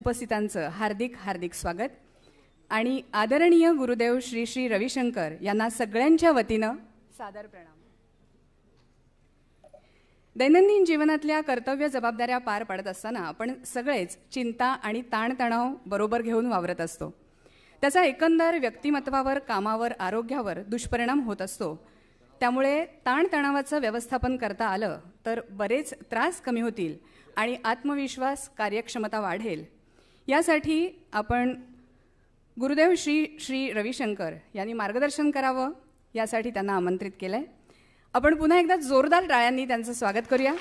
उपस्थितांचं हार्दिक हार्दिक स्वागत आणि आदरणीय गुरुदेव श्री श्री रविशंकर यांना सगळ्यांच्या वतीनं सादर प्रणाम. दैनंदिन जीवनातल्या कर्तव्य जबाबदाऱ्या पार पाडत असताना आपण सगळेच चिंता आणि ताणतणाव बरोबर घेऊन वावरत असतो. त्याचा एकंदर व्यक्तिमत्वावर, कामावर, आरोग्यावर दुष्परिणाम होत असतो. त्यामुळे ताणतणावाचं व्यवस्थापन करता आलं तर बरेच त्रास कमी होतील आणि आत्मविश्वास, कार्यक्षमता वाढेल. यासाठी आपण गुरुदेव श्री श्री रविशंकर यांनी मार्गदर्शन करावं यासाठी त्यांना आमंत्रित केलंय. आपण पुन्हा एकदा जोरदार टाळ्यांनी त्यांचं स्वागत करूया.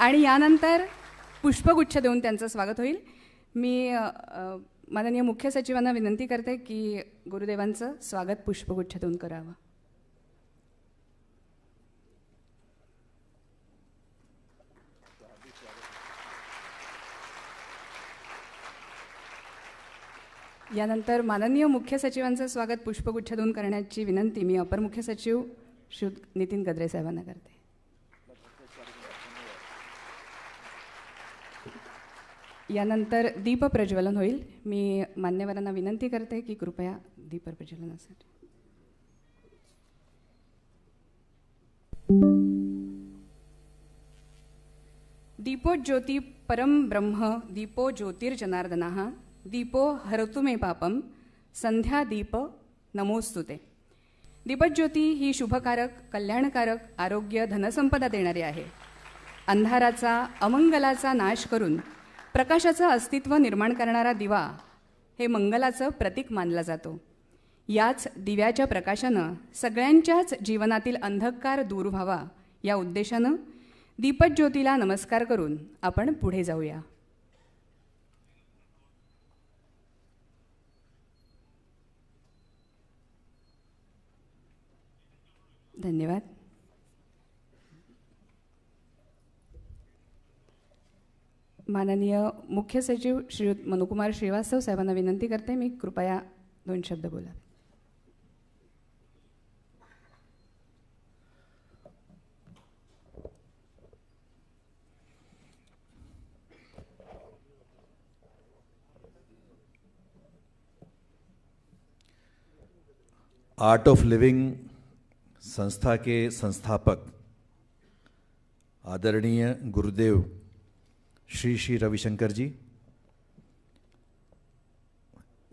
आणि यानंतर पुष्पगुच्छ देऊन त्यांचं स्वागत होईल. मी माननीय मुख्य सचिवांना विनंती करते की गुरुदेवांचं स्वागत पुष्पगुच्छ देऊन करावं. यानंतर माननीय मुख्य सचिवांचं स्वागत पुष्पगुच्छ देऊन करण्याची विनंती मी अपर मुख्य सचिव श्री नितीन गद्रे साहेबांना करते. यानंतर दीप प्रज्वलन होईल. मी मान्यवरांना विनंती करते की कृपया दीप प्रज्वलनासाठी. दीपो ज्योती परम ब्रह्म दीपो ज्योतिर्जनार्दनः दीपो हरतु मे पापम संध्या दीप नमोस्तुते. दीपज्योती ही शुभकारक, कल्याणकारक, आरोग्य, धनसंपदा देणारी आहे. अंधाराचा, अमंगलाचा नाश करून प्रकाशाचं अस्तित्व निर्माण करणारा दिवा हे मंगलाचं प्रतीक मानला जातो. याच दिव्याच्या प्रकाशानं सगळ्यांच्याच जीवनातील अंधकार दूर व्हावा या उद्देशानं दीपज्योतीला नमस्कार करून आपण पुढे जाऊया. धन्यवाद. माननीय मुख्य सचिव श्री मनुकुमार श्रीवास्तव साहेबांना विनंती करते मी कृपया 2 शब्द बोला. आर्ट ऑफ लिविंग संस्था के संस्थापक आदरणीय गुरुदेव श्री श्री रविशंकर जी,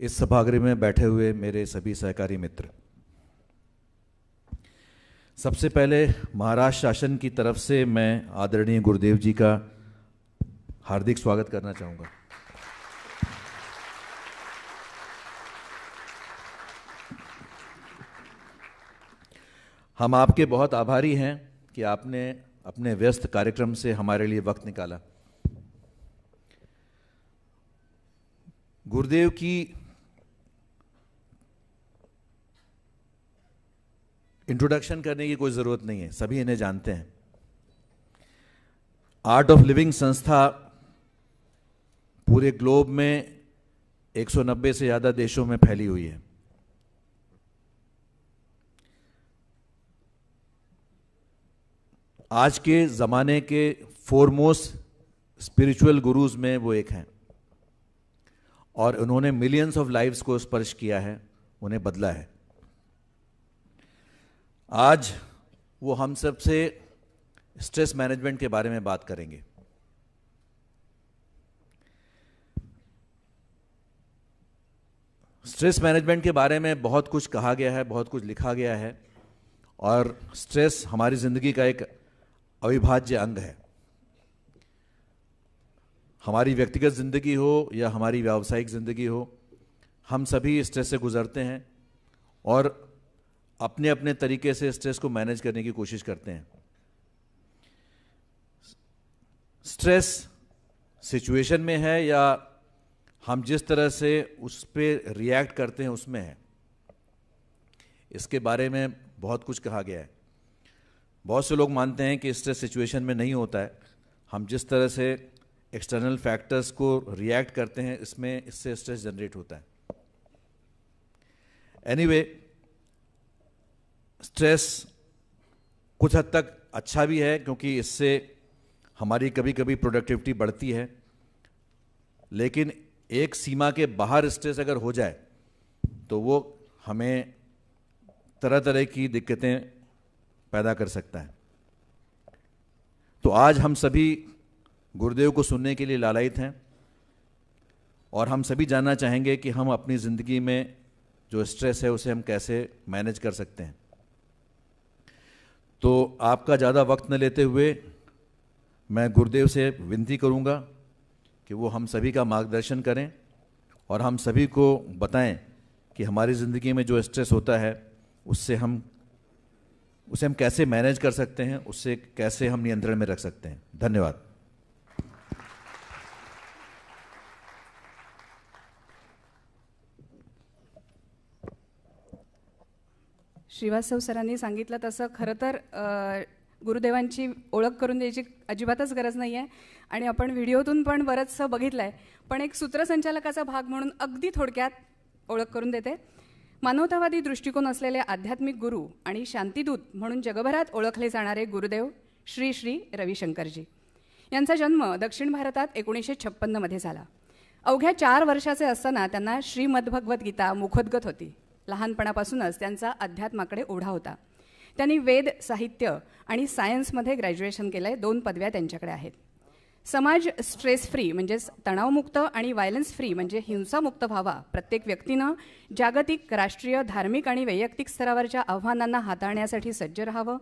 इस सभागृह में बैठे हुए मेरे सभी सहकारी मित्र, सबसे पहले महाराष्ट्र शासन की तरफ से मैं आदरणीय गुरुदेव जी का हार्दिक स्वागत करना चाहूँगा. हम आपके बहुत आभारी हैं कि आपने अपने व्यस्त कार्यक्रम से हमारे लिए वक्त निकाला. गुरुदेव की इंट्रोडक्शन करने की कोई ज़रूरत नहीं है, सभी इन्हें जानते हैं. आर्ट ऑफ लिविंग संस्था पूरे ग्लोब में 190 से ज़्यादा देशों में फैली हुई है. आज के ज़माने के फोरमोस्ट स्पिरिचुअल गुरुज में वो एक हैं और उन्होंने मिलियंस ऑफ लाइव्स को स्पर्श किया है, उन्हें बदला है. आज वो हम सब से स्ट्रेस मैनेजमेंट के बारे में बात करेंगे. स्ट्रेस मैनेजमेंट के बारे में बहुत कुछ कहा गया है, बहुत कुछ लिखा गया है और स्ट्रेस हमारी ज़िंदगी का एक अविभाज्य अंग है. हमारी व्यक्तिगत ज़िंदगी हो या हमारी व्यावसायिक ज़िंदगी हो, हम सभी स्ट्रेस से गुजरते हैं और अपने अपने तरीके से स्ट्रेस को मैनेज करने की कोशिश करते हैं. स्ट्रेस सिचुएशन में है या हम जिस तरह से उस पर रिएक्ट करते हैं उसमें है. इसके बारे में बहुत कुछ कहा गया है. बहुत से लोग मानते हैं कि स्ट्रेस सिचुएशन में नहीं होता है. हम जिस तरह से एक्सटर्नल फैक्टर्स को रिएक्ट करते हैं इससे स्ट्रेस जनरेट होता है. एनीवे, स्ट्रेस कुछ हद तक अच्छा भी है, क्योंकि इससे हमारी कभी कभी प्रोडक्टिविटी बढ़ती है, लेकिन एक सीमा के बाहर स्ट्रेस अगर हो जाए तो वो हमें तरह तरह की दिक्कतें पैदा कर सकता है। तो आज हम सभी गुरुदेव को सुनने के लिए लालायित हैं, और हम सभी जानना चाहेंगे कि हम अपनी ज़िंदगी में जो स्ट्रेस है उसे हम कैसे मैनेज कर सकते हैं। तो आपका ज़्यादा वक्त न लेते हुए मैं गुरुदेव से विनती करूंगा कि वो हम सभी का मार्गदर्शन करें और हम सभी को बताएं कि हमारी ज़िंदगी में जो स्ट्रेस होता है उसे हम कैसे मैनेज कर सकते हैं, उससे कैसे हम नियंत्रण में रख सकते हैं। धन्यवाद। श्रीवास्तव सरांनी सांगितलं तसं खरं तर गुरुदेवांची ओळख करून द्यायची अजिबातच गरज नाही आहे, आणि आपण व्हिडिओतून पण बरंचसं बघितलं आहे, पण एक सूत्रसंचालकाचा भाग म्हणून अगदी थोडक्यात ओळख करून देते. मानवतावादी दृष्टिकोन असलेले आध्यात्मिक गुरु आणि शांतिदूत म्हणून जगभरात ओळखले जाणारे गुरुदेव श्री श्री रविशंकरजी यांचा जन्म दक्षिण भारतात 1956 मध्ये झाला. अवघ्या 4 वर्षाचे असताना त्यांना श्रीमद्भगवद्गीता मुखोद्गत होती. लहानपणापासूनच त्यांचा अध्यात्माकडे ओढा होता. त्यांनी वेद, साहित्य आणि सायन्समध्ये ग्रॅज्युएशन केलं आहे. 2 पदव्या त्यांच्याकडे आहेत. समाज स्ट्रेस फ्री म्हणजेच तणावमुक्त आणि व्हायलन्स फ्री म्हणजे हिंसामुक्त व्हावा, प्रत्येक व्यक्तीनं जागतिक, राष्ट्रीय, धार्मिक आणि वैयक्तिक स्तरावरच्या आव्हानांना हाताळण्यासाठी सज्ज राहावं,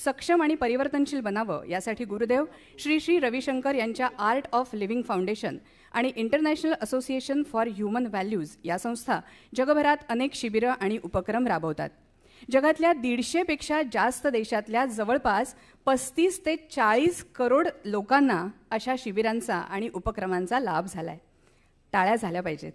सक्षम आणि परिवर्तनशील बनावं, यासाठी गुरुदेव श्री श्री रविशंकर यांच्या आर्ट ऑफ लिव्हिंग फाउंडेशन आणि international association for human values या संस्था जगभरात अनेक शिबिरं आणि उपक्रम राबवतात. जगातल्या 150 पेक्षा जास्त देशातल्या जवळपास 35 ते 40 करोड लोकांना अशा शिबिरांचा आणि उपक्रमांचा लाभ झालाय. टाळ्या झाल्या पाहिजेत.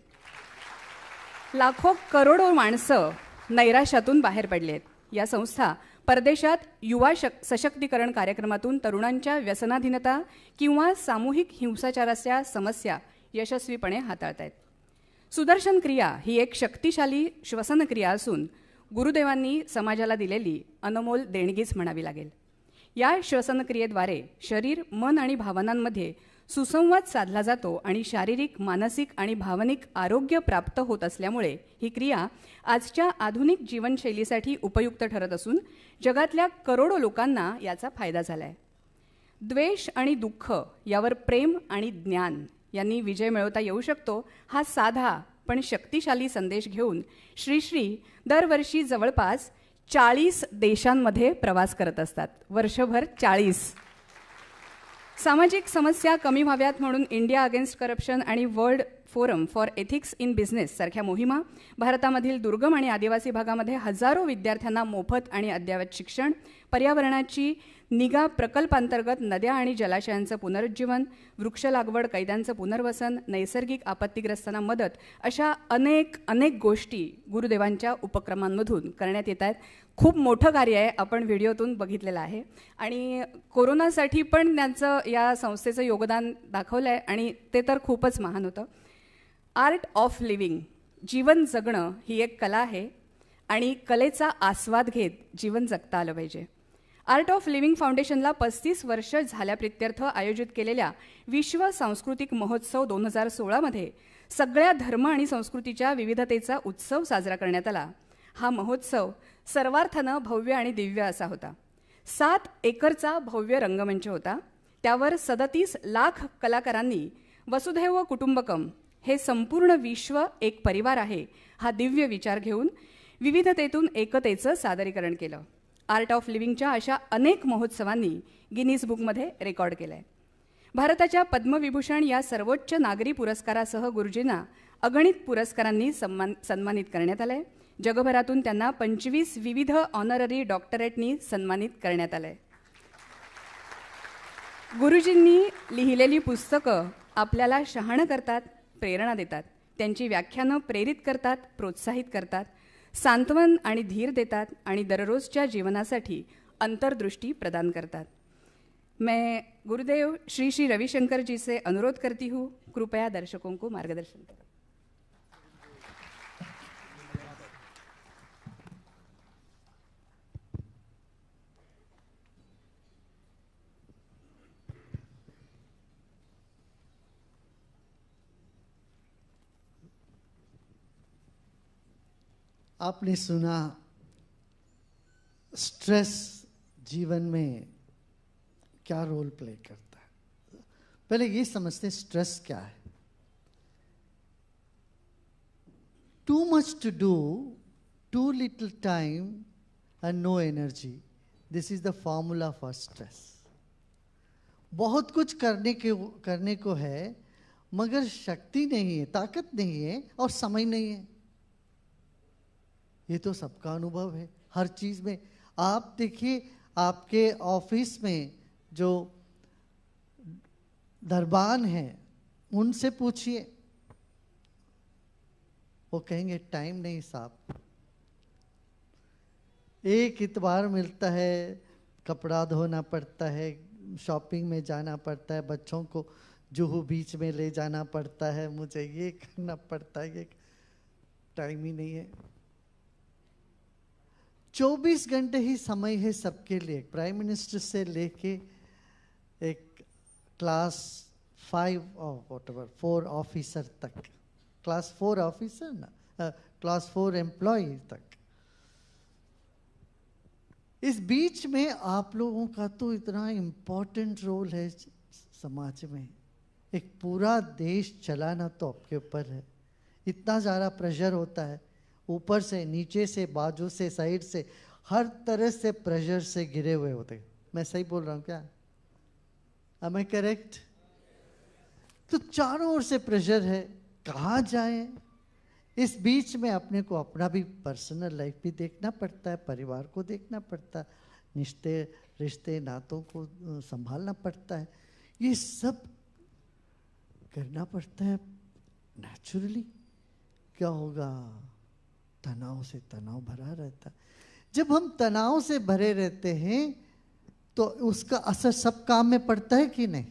लाखो करोडो माणसं नैराश्यातून बाहेर पडली आहेत. या संस्था परदेशात युवा सशक्तीकरण कार्यक्रमातून तरुणांच्या व्यसनाधीनता किंवा सामूहिक हिंसाचाराच्या समस्या यशस्वीपणे हाताळत आहेत. सुदर्शन क्रिया ही एक शक्तिशाली श्वसन क्रिया असून गुरुदेवांनी समाजाला दिलेली अनमोल देणगीच म्हणावी लागेल. या श्वसनक्रियेद्वारे शरीर, मन आणि भावनांमध्ये सुसंवाद साधला जातो आणि शारीरिक, मानसिक आणि भावनिक आरोग्य प्राप्त होत असल्यामुळे ही क्रिया आजच्या आधुनिक जीवनशैलीसाठी उपयुक्त ठरत असून जगातल्या करोडो लोकांना याचा फायदा झाला आहे. द्वेष आणि दुःख यावर प्रेम आणि ज्ञान यांनी विजय मिळवता येऊ शकतो, हा साधा पण शक्तिशाली संदेश घेऊन श्री श्री दरवर्षी जवळपास 40 देशांमध्ये प्रवास करत असतात. वर्षभर 40. सामाजिक समस्या कमी व्हाव्यात म्हणून इंडिया अगेन्स्ट करप्शन आणि world forum for ethics in business सारख्या मोहिमा, भारतामधील दुर्गम आणि आदिवासी भागामध्ये हजारो विद्यार्थ्यांना मोफत आणि अद्ययावत शिक्षण, पर्यावरणाची निगा प्रकल्पांतर्गत नद्या आणि जलाशयांचं पुनरुज्जीवन, वृक्ष लागवड, कैद्यांचं पुनर्वसन, नैसर्गिक आपत्तीग्रस्तांना मदत, अशा अनेक गोष्टी गुरुदेवांच्या उपक्रमांमधून करण्यात येत आहेत. खूप मोठं कार्य आहे, आपण व्हिडिओतून बघितलेलं आहे. आणि कोरोनासाठी पण त्यांचं या संस्थेचं योगदान दाखवलं आहे आणि ते तर खूपच महान होतं. आर्ट ऑफ लिव्हिंग, जीवन जगणं ही एक कला आहे आणि कलेचा आस्वाद घेत जीवन जगता आलं पाहिजे. आर्ट ऑफ लिव्हिंग फाउंडेशनला 35 वर्ष झाल्याप्रित्यर्थ आयोजित केलेल्या विश्व सांस्कृतिक महोत्सव 2016 मध्ये सगळ्या धर्म आणि संस्कृतीच्या विविधतेचा उत्सव साजरा करण्यात आला. हा महोत्सव सर्वार्थानं भव्य आणि दिव्य असा होता. 7 एकरचा भव्य रंगमंच होता. त्यावर 37 लाख कलाकारांनी वसुधैव कुटुंबकम, हे संपूर्ण विश्व एक परिवार आहे, हा दिव्य विचार घेऊन विविधतेतून एकतेचं सादरीकरण केलं. आर्ट ऑफ लिव्हिंगच्या अशा अनेक महोत्सवांनी गिनीज बुकमध्ये रेकॉर्ड केलं आहे. भारताच्या पद्मविभूषण या सर्वोच्च नागरी पुरस्कारासह गुरुजींना अगणित पुरस्कारांनी सन्मानित करण्यात आलं आहे. जगभरातून त्यांना 25 विविध ऑनररी डॉक्टरेटनी सन्मानित करण्यात आलं आहे. गुरुजींनी लिहिलेली पुस्तकं आपल्याला शहाणं करतात, प्रेरणा देतात. त्यांची व्याख्यानं प्रेरित करतात, प्रोत्साहित करतात, सांत्वन आणि धीर देतात आणि दररोजच्या जीवनासाठी अंतर्दृष्टी प्रदान करतात. मैं गुरुदेव श्री श्री रविशंकर जी से अनुरोध करती हूँ, कृपया दर्शकों को मार्गदर्शन करें. आपने सुना स्ट्रेस जीवन में क्या रोल प्ले करता है। पहले ये समझते हैं स्ट्रेस क्या है। Too much to do, too little time and no energy, this is the formula for stress. बहुत कुछ करने को है, मगर शक्ति नहीं है, ताकत नहीं है और समय नहीं है। ये तो सबका अनुभव है हर चीज में। आप देखिए, आपके ऑफिस में जो दरबान हैं उनसे पूछिए, वो कहेंगे टाइम नहीं साहब। एक इतवार मिलता है, कपड़ा धोना पड़ता है, शॉपिंग में जाना पड़ता है, बच्चों को जुहू बीच में ले जाना पड़ता है, मुझे ये करना पड़ता है, ये टाइम ही नहीं है। 24 घंटे ही समय है सबके लिए। प्राइम मिनिस्टर से लेके एक क्लास 5 और व्हाटएवर 4 ऑफिसर तक, क्लास 4 ऑफिसर ना, क्लास 4 एम्प्लॉय तक। इस बीच में आप लोगों का तो इतना इम्पोर्टेंट रोल है समाज में। एक पूरा देश चलाना तो आपके ऊपर है। इतना ज़्यादा प्रेशर होता है, ऊपर से, नीचे से, बाजू से, साइड से, हर तरह से प्रेशर से घिरे हुए होते हैं। मैं सही बोल रहा हूँ क्या? Am I correct? तो चारों ओर से प्रेशर है, कहाँ जाए? इस बीच में अपने को अपना भी पर्सनल लाइफ भी देखना पड़ता है, परिवार को देखना पड़ता है, रिश्ते नातों को संभालना पड़ता है। ये सब करना पड़ता है। नेचुरली क्या होगा? तनाव से तनाव भरा रहता है। जब हम तनाव से भरे रहते हैं तो उसका असर सब काम में पड़ता है कि नहीं?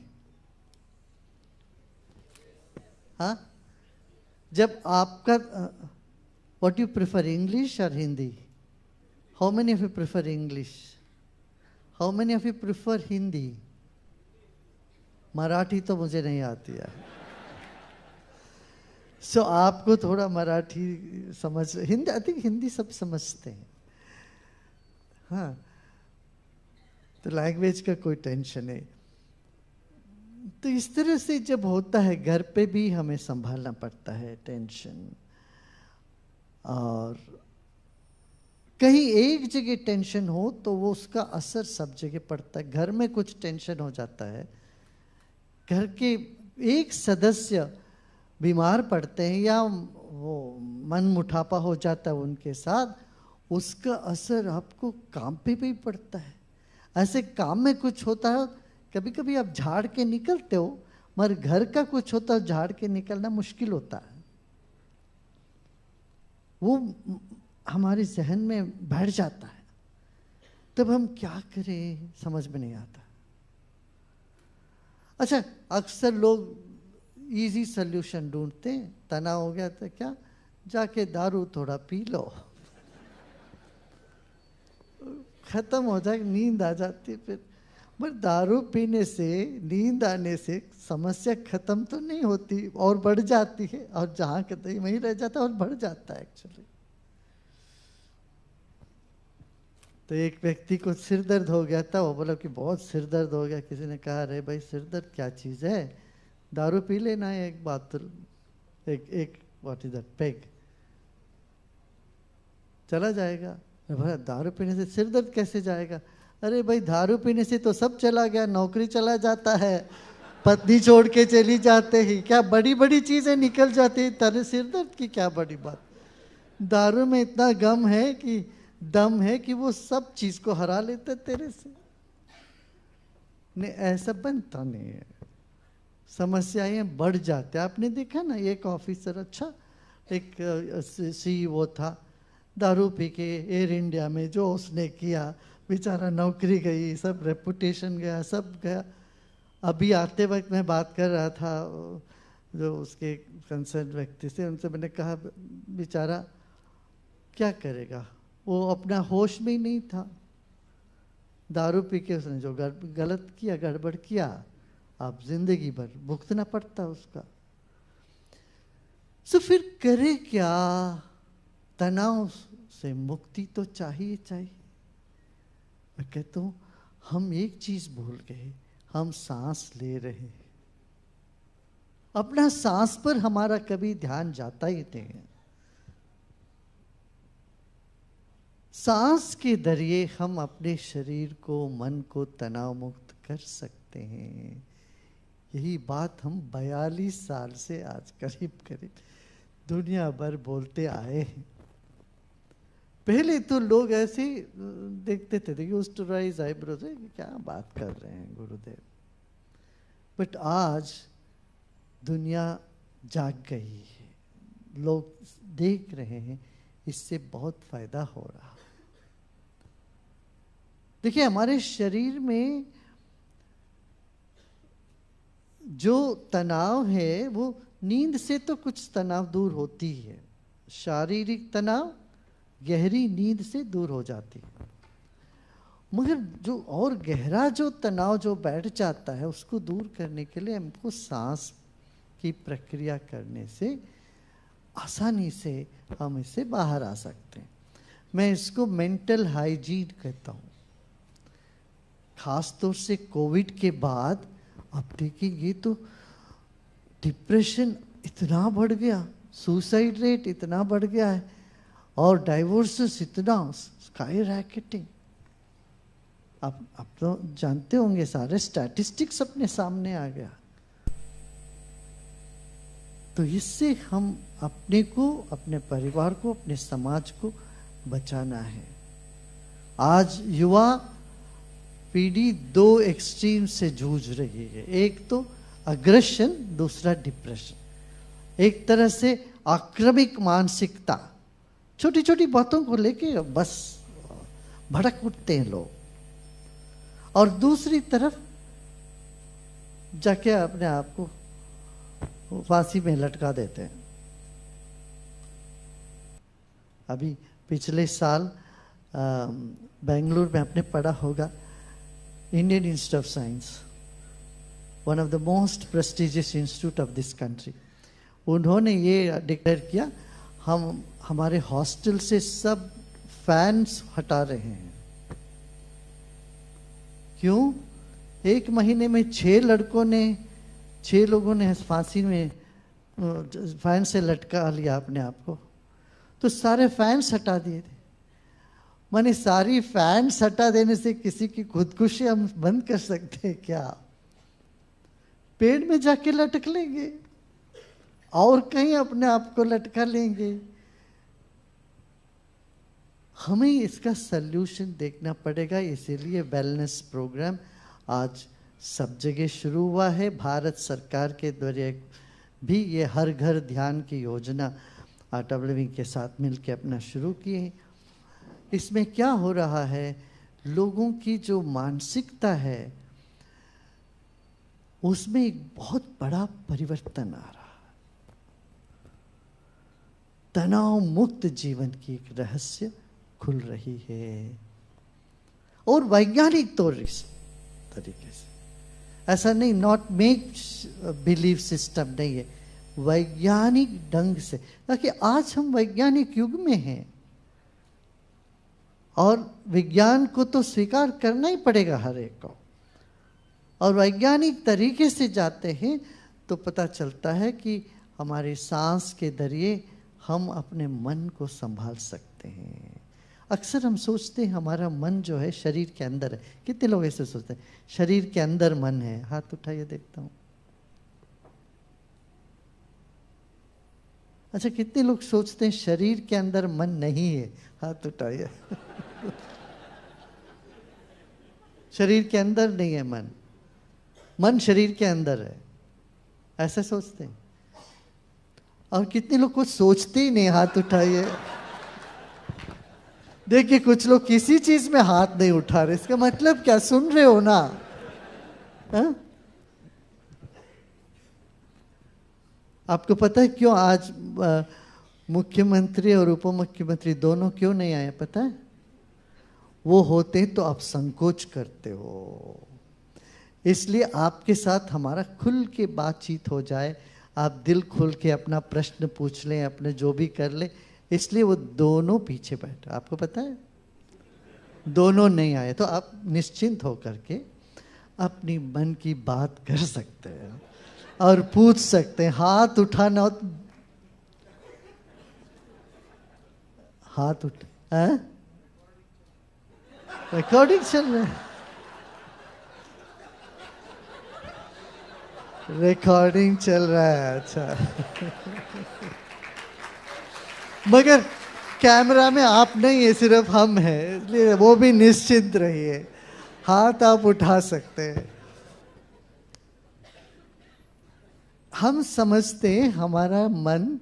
हाँ, जब आपका व्हाट यू प्रेफर, इंग्लिश और Hindi? How many of you prefer English? How many of you prefer Hindi? Marathi तो मुझे नहीं आती है। सो आपको थोड़ा मराठी समझ, हिंदी, आई थिंक हिंदी सब समझते हैं। हाँ, तो लैंग्वेज का कोई टेंशन नहीं। तो इस तरह से जब होता है, घर पे भी हमें संभालना पड़ता है टेंशन, और कहीं एक जगह टेंशन हो तो वो उसका असर सब जगह पड़ता है। घर में कुछ टेंशन हो जाता है, घर के एक सदस्य बीमार पड़ते हैं या वो मन मुठापा हो जाता है उनके साथ, उसका असर आपको काम पे भी पड़ता है। ऐसे काम में कुछ होता है, कभी कभी आप झाड़ के निकलते हो, मगर घर का कुछ होता है झाड़ के निकलना मुश्किल होता है। वो हमारे जहन में बैठ जाता है, तब हम क्या करें समझ में नहीं आता। अच्छा, अक्सर लोग इजी सोल्यूशन ढूंढते हैं। तनाव हो गया तो क्या, जाके दारू थोड़ा पी लो, खत्म हो जाए, नींद आ जाती है फिर। पर दारू पीने से, नींद आने से समस्या खत्म तो नहीं होती, और बढ़ जाती है, और जहाँ कहते वहीं रह जाता है और बढ़ जाता है एक्चुअली। तो एक व्यक्ति को सिर दर्द हो गया था, वो बोला कि बहुत सिर दर्द हो गया। किसी ने कहा, अरे भाई सिर दर्द क्या चीज़ है, दारू पी लेना है एक बोतल, एक व्हाट इज दैट, पेग, चला जाएगा। भाई दारू पीने से सिर दर्द कैसे जाएगा? अरे भाई दारू पीने से तो सब चला गया, नौकरी चला जाता है, पत्नी छोड़ के चली जाते ही, क्या बड़ी बड़ी चीजें निकल जाती है, तेरे सिर दर्द की क्या बड़ी बात। दारू में इतना गम है कि दम है कि वो सब चीज को हरा लेते तेरे से। नहीं, ऐसा बनता नहीं है, समस्याएं बढ़ जाते। आपने देखा ना, एक ऑफिसर, अच्छा एक CEO था, दारू पी के एयर इंडिया में जो उसने किया, बेचारा नौकरी गई, सब रेपुटेशन गया, सब गया। अभी आते वक्त मैं बात कर रहा था जो उसके कंसर्न व्यक्ति से, उनसे मैंने कहा बेचारा क्या करेगा, वो अपना होश में ही नहीं था। दारू पी के उसने जो गलत किया, गड़बड़ किया, अब जिंदगी भर भुगतना पड़ता उसका। फिर करे क्या? तनाव से मुक्ति तो चाहिए चाहिए। मैं कहता हूँ हम एक चीज भूल गए, हम सांस ले रहे हैं, अपना सांस पर हमारा कभी ध्यान जाता ही नहीं है। सांस के जरिए हम अपने शरीर को, मन को तनाव मुक्त कर सकते हैं। यही बात हम 42 साल से आज करीब करीब दुनिया भर बोलते आए हैं। पहले तो लोग ऐसे देखते थे, यूज्ड टू राइज आईब्रोज, क्या बात कर रहे हैं गुरुदेव। बट आज दुनिया जाग गई है, लोग देख रहे हैं, इससे बहुत फायदा हो रहा। देखिए हमारे शरीर में जो तनाव है वो नींद से तो कुछ तनाव दूर होती है, शारीरिक तनाव गहरी नींद से दूर हो जाती है। मगर जो और गहरा जो तनाव जो बैठ जाता है उसको दूर करने के लिए हमको सांस की प्रक्रिया करने से आसानी से हम इससे बाहर आ सकते हैं। मैं इसको मेंटल हाइजीन कहता हूँ। खास तौर से कोविड के बाद अब देखिए ये तो डिप्रेशन इतना बढ़ गया, सुसाइड रेट इतना बढ़ गया है और डाइवोर्सेस इतना स्काई रैकेटिंग। आप तो जानते होंगे, सारे स्टैटिस्टिक्स अपने सामने आ गया। तो इससे हम अपने को, अपने परिवार को, अपने समाज को बचाना है। आज युवा पीढ़ी दो एक्सट्रीम से जूझ रही है, एक तो अग्रेशन, दूसरा डिप्रेशन। एक तरह से आक्रमिक मानसिकता, छोटी छोटी बातों को लेके बस भड़क उठते हैं लोग, और दूसरी तरफ जाके अपने आप को फांसी में लटका देते हैं। अभी पिछले साल बेंगलुरु में आपने पढ़ा होगा, Indian institute of science, one of the most prestigious institute of this country, उन्होंने ये डिक्लेयर किया हम हमारे हॉस्टल से सब फैंस हटा रहे हैं। क्यों? 1 महीने में 6 लोगों ने फांसी में फैन से लटका लिया अपने आप को, तो सारे फैंस हटा दिए थे। माने सारी फैंस हटा देने से किसी की खुदकुशी हम बंद कर सकते हैं क्या? पेड़ में जाके लटक लेंगे और कहीं अपने आप को लटका लेंगे। हमें इसका सल्यूशन देखना पड़ेगा। इसीलिए वेलनेस प्रोग्राम आज सब जगह शुरू हुआ है। भारत सरकार के द्वारा भी ये हर घर ध्यान की योजना आर्ट ऑफ लिविंग के साथ मिलकर अपना शुरू किए। इसमें क्या हो रहा है, लोगों की जो मानसिकता है उसमें एक बहुत बड़ा परिवर्तन आ रहा है। तनाव मुक्त जीवन की एक रहस्य खुल रही है, और वैज्ञानिक तरीके से, ऐसा नहीं, नॉट मेक बिलीव सिस्टम नहीं है, वैज्ञानिक ढंग से। ताकि आज हम वैज्ञानिक युग में हैं और विज्ञान को तो स्वीकार करना ही पड़ेगा हर एक को, और वैज्ञानिक तरीके से जाते हैं तो पता चलता है कि हमारे सांस के जरिए हम अपने मन को संभाल सकते हैं। अक्सर हम सोचते हैं हमारा मन जो है शरीर के अंदर है। कितने लोग ऐसे सोचते हैं शरीर के अंदर मन है? हाथ उठाइए देखता हूं। अच्छा, कितने लोग सोचते हैं शरीर के अंदर मन नहीं है? हाथ उठाइए। शरीर के अंदर नहीं है मन, मन शरीर के अंदर है, ऐसे सोचते हैं। और कितने लोग कुछ सोचते ही नहीं? हाथ उठाइए। देखिए कुछ लोग किसी चीज में हाथ नहीं उठा रहे, इसका मतलब क्या? सुन रहे हो ना? हा? आपको पता है क्यों आज मुख्यमंत्री और उप मुख्यमंत्री दोनों क्यों नहीं आए? पता है? वो होते तो आप संकोच करते हो, इसलिए आपके साथ हमारा खुल के बातचीत हो जाए, आप दिल खोल के अपना प्रश्न पूछ लें, अपने जो भी कर ले, इसलिए वो दोनों पीछे बैठे। आपको पता है दोनों नहीं आए, तो आप निश्चिंत होकर के अपनी मन की बात कर सकते हैं और पूछ सकते हैं। हाथ उठाना हो, हाथ उठा, रिकॉर्डिंग चल रहा है, रिकॉर्डिंग चल रहा है, अच्छा। मगर कैमरा में आप नहीं है, सिर्फ हम हैं, इसलिए वो भी निश्चिंत रहिए, हाथ आप उठा सकते हैं। हम समझते हैं हमारा मन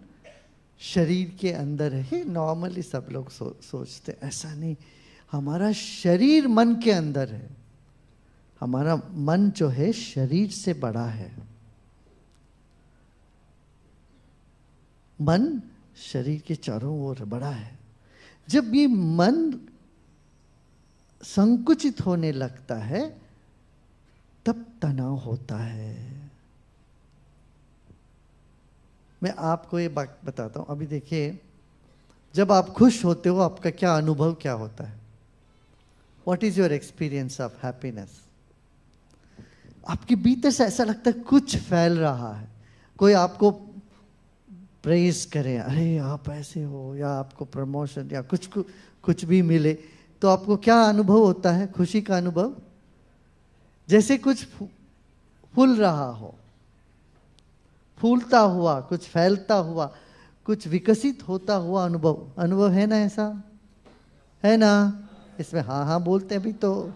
शरीर के अंदर है, नॉर्मली सब लोग सोचते ऐसा नहीं, हमारा शरीर मन के अंदर है। हमारा मन जो है शरीर से बड़ा है। मन शरीर के चारों ओर बड़ा है। जब ये मन संकुचित होने लगता है तब तनाव होता है। मैं आपको ये बात बताता हूं। अभी देखिए, जब आप खुश होते हो आपका क्या अनुभव क्या होता है? What is your experience of happiness? आपके भीतर से ऐसा लगता है कुछ फैल रहा है। कोई आपको प्रेज करे, अरे आप ऐसे हो, या आपको प्रमोशन या कुछ भी मिले, तो आपको क्या अनुभव होता है? खुशी का अनुभव, जैसे कुछ फूल रहा हो, फूलता हुआ, कुछ फैलता हुआ, कुछ विकसित होता हुआ अनुभव है ना? ऐसा है ना? इसमें हाँ हाँ बोलते हैं। अभी तो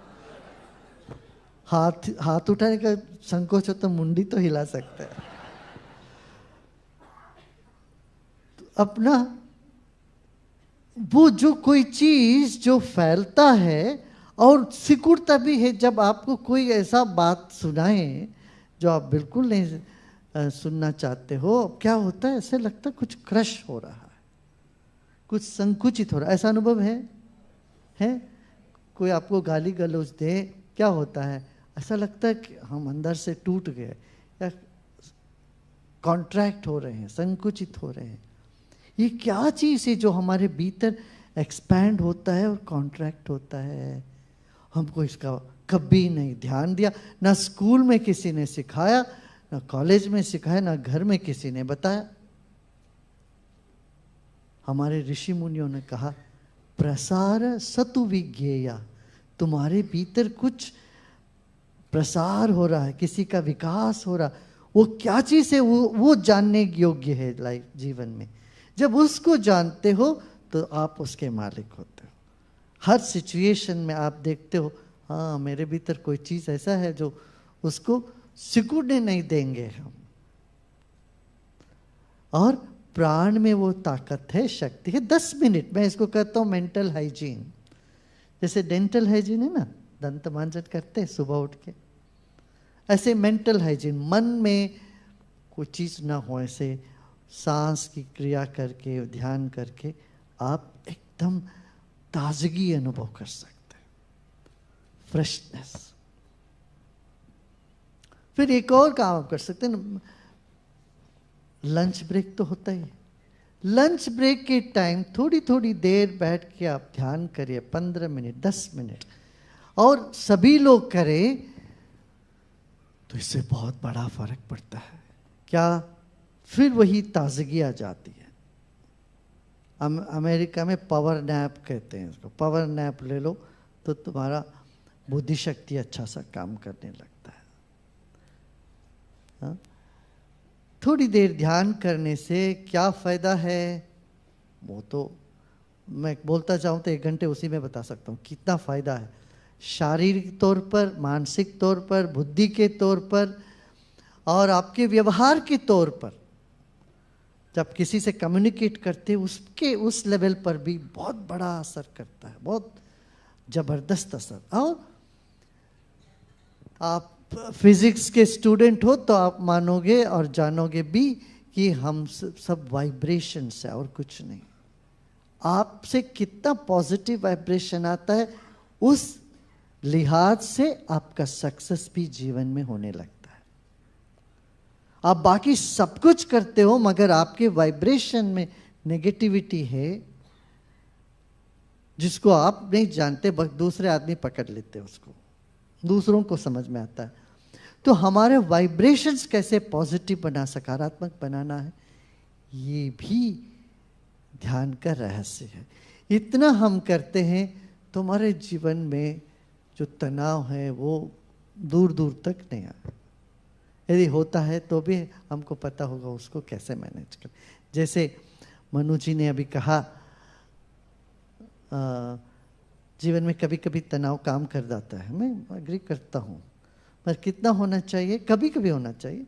हाथ उठाने का संकोच हो तो मुंडी तो हिला सकते हैं। अपना वो जो कोई चीज जो फैलता है और सिकुड़ता भी है, जब आपको कोई ऐसा बात सुनाए जो आप बिल्कुल नहीं सुनना चाहते हो, क्या होता है? ऐसे लगता है कुछ क्रश हो रहा है, कुछ संकुचित हो रहा है। ऐसा अनुभव है? कोई आपको गाली गलौज दे, क्या होता है? ऐसा लगता है कि हम अंदर से टूट गए या कॉन्ट्रैक्ट हो रहे हैं, संकुचित हो रहे हैं। ये क्या चीज़ है जो हमारे भीतर एक्सपैंड होता है और कॉन्ट्रैक्ट होता है? हमको इसका कभी नहीं ध्यान दिया, ना स्कूल में किसी ने सिखाया, ना कॉलेज में सिखाया, ना घर में किसी ने बताया। हमारे ऋषि मुनियों ने कहा, प्रसार सतु विज्ञेया, तुम्हारे भीतर कुछ प्रसार हो रहा है, किसी का विकास हो रहा। वो क्या चीज़ है वो जानने योग्य है लाइफ जीवन में। जब उसको जानते हो तो आप उसके मालिक होते हो। हर सिचुएशन में आप देखते हो, हाँ मेरे भीतर कोई चीज़ ऐसा है जो उसको सिकुड़ने नहीं देंगे हम। और प्राण में वो ताकत है, शक्ति है। 10 मिनट मैं इसको कहता हूँ मेंटल हाइजीन। जैसे डेंटल हाइजीन है ना, दंत मांजन करते हैं सुबह उठ के, ऐसे मेंटल हाइजीन, मन में कोई चीज़ ना हो, ऐसे सांस की क्रिया करके, ध्यान करके आप एकदम ताजगी अनुभव कर सकते हैं, फ्रेशनेस। फिर एक और काम आप कर सकते हैं ना, लंच ब्रेक तो होता ही। लंच ब्रेक के टाइम थोड़ी थोड़ी देर बैठ के आप ध्यान करिए, 15 मिनट 10 मिनट, और सभी लोग करें तो इससे बहुत बड़ा फर्क पड़ता है। क्या? फिर वही ताजगी आ जाती है। अमेरिका में पावर नैप कहते हैं इसको। पावर नैप ले लो तो तुम्हारा बुद्धि शक्ति अच्छा सा काम करने लगता है। हाँ? थोड़ी देर ध्यान करने से क्या फायदा है वो तो मैं बोलता चाहूँ तो 1 घंटे उसी में बता सकता हूँ कितना फायदा है, शारीरिक तौर पर, मानसिक तौर पर, बुद्धि के तौर पर और आपके व्यवहार के तौर पर। जब किसी से कम्युनिकेट करते उसके उस लेवल पर भी बहुत बड़ा असर करता है, बहुत जबरदस्त असर। और आप फिजिक्स के स्टूडेंट हो तो आप मानोगे और जानोगे भी कि हम सब वाइब्रेशंस है और कुछ नहीं। आपसे कितना पॉजिटिव वाइब्रेशन आता है उस लिहाज से आपका सक्सेस भी जीवन में होने लगता है। आप बाकी सब कुछ करते हो मगर आपके वाइब्रेशन में नेगेटिविटी है जिसको आप नहीं जानते, बस दूसरे आदमी पकड़ लेते हैं उसको, दूसरों को समझ में आता है। तो हमारे वाइब्रेशंस कैसे पॉजिटिव बना, सकारात्मक बनाना है, ये भी ध्यान का रहस्य है। इतना हम करते हैं तो हमारे जीवन में जो तनाव है वो दूर दूर तक नहीं आता। यदि होता है तो भी हमको पता होगा उसको कैसे मैनेज कर। जैसे मनु जी ने अभी कहा, जीवन में कभी कभी तनाव काम कर जाता है, मैं एग्री करता हूँ, पर कितना होना चाहिए, कभी कभी होना चाहिए।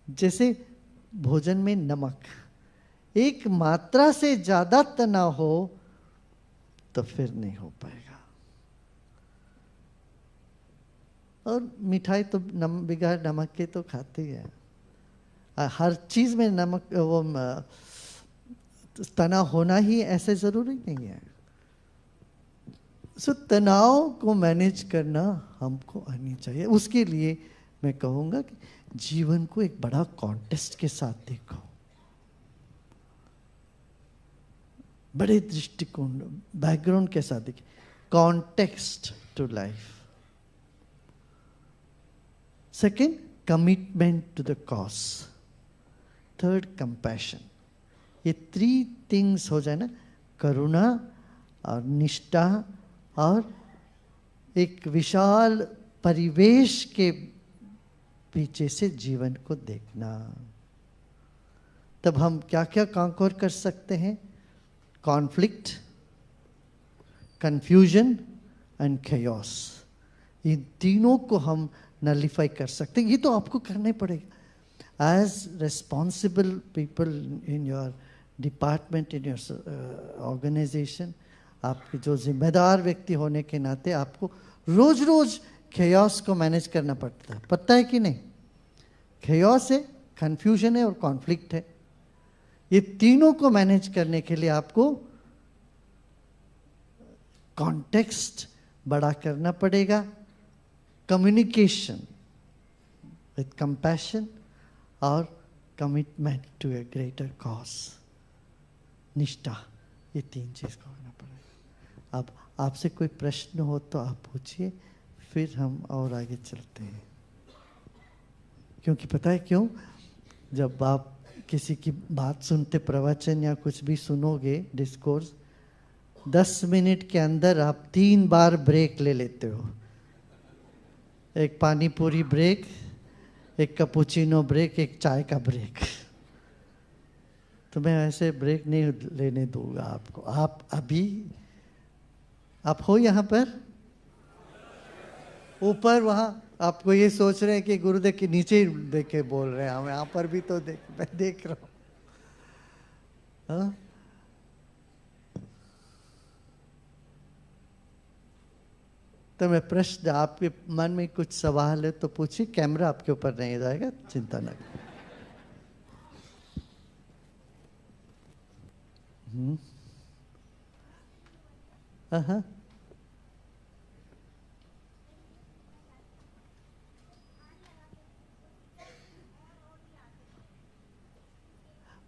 जैसे भोजन में नमक, एक मात्रा से ज्यादा तनाव हो तो फिर नहीं हो पाएगा। और मिठाई तो बिगाड़ नमक के तो खाते ही है, हर चीज में नमक वो तनाव होना ही ऐसे जरूरी नहीं है। सो तनाव को मैनेज करना हमको आनी चाहिए। उसके लिए मैं कहूँगा कि जीवन को एक बड़ा कॉन्टेस्ट के साथ देखो, बड़े दृष्टिकोण बैकग्राउंड के साथ देखिए, context to life. Second, commitment to the cause. Third, compassion. ये 3 थिंग्स हो जाए ना, करुणा और निष्ठा और एक विशाल परिवेश के पीछे से जीवन को देखना, तब हम क्या क्या कांकोर कर सकते हैं? कॉन्फ्लिक्ट, कंफ्यूजन एंड chaos, इन तीनों को हम नलिफाई कर सकते हैं। ये तो आपको करना ही पड़ेगा as responsible people in your department, in your organisation. आपके जो जिम्मेदार व्यक्ति होने के नाते आपको रोज रोज chaos को मैनेज करना पड़ता है, पता है कि नहीं? chaos है, कंफ्यूजन है और कॉन्फ्लिक्ट है। ये तीनों को मैनेज करने के लिए आपको कॉन्टेक्स्ट बड़ा करना पड़ेगा। कम्युनिकेशन विथ कंपैशन और commitment to a greater cause, निष्ठा, ये 3 चीज को होना पड़ेगा। अब आपसे कोई प्रश्न हो तो आप पूछिए, फिर हम और आगे चलते हैं। क्योंकि पता है क्यों? जब आप किसी की बात सुनते, प्रवचन या कुछ भी सुनोगे, डिस्कोर्स, 10 मिनट के अंदर आप 3 बार ब्रेक ले लेते हो। एक पानी पूरी ब्रेक, एक कैपुचिनो ब्रेक, एक चाय का ब्रेक। तो मैं ऐसे ब्रेक नहीं लेने दूंगा आपको। आप अभी, आप हो यहाँ पर ऊपर, वहाँ आपको ये सोच रहे हैं कि गुरुदेव के नीचे ही देखे बोल रहे हैं, हम यहाँ पर भी तो मैं देख रहा हूँ। हाँ? तो मैं प्रश्न, आपके मन में कुछ सवाल है तो पूछिए, कैमरा आपके ऊपर नहीं जाएगा, चिंता न करें। हाँ,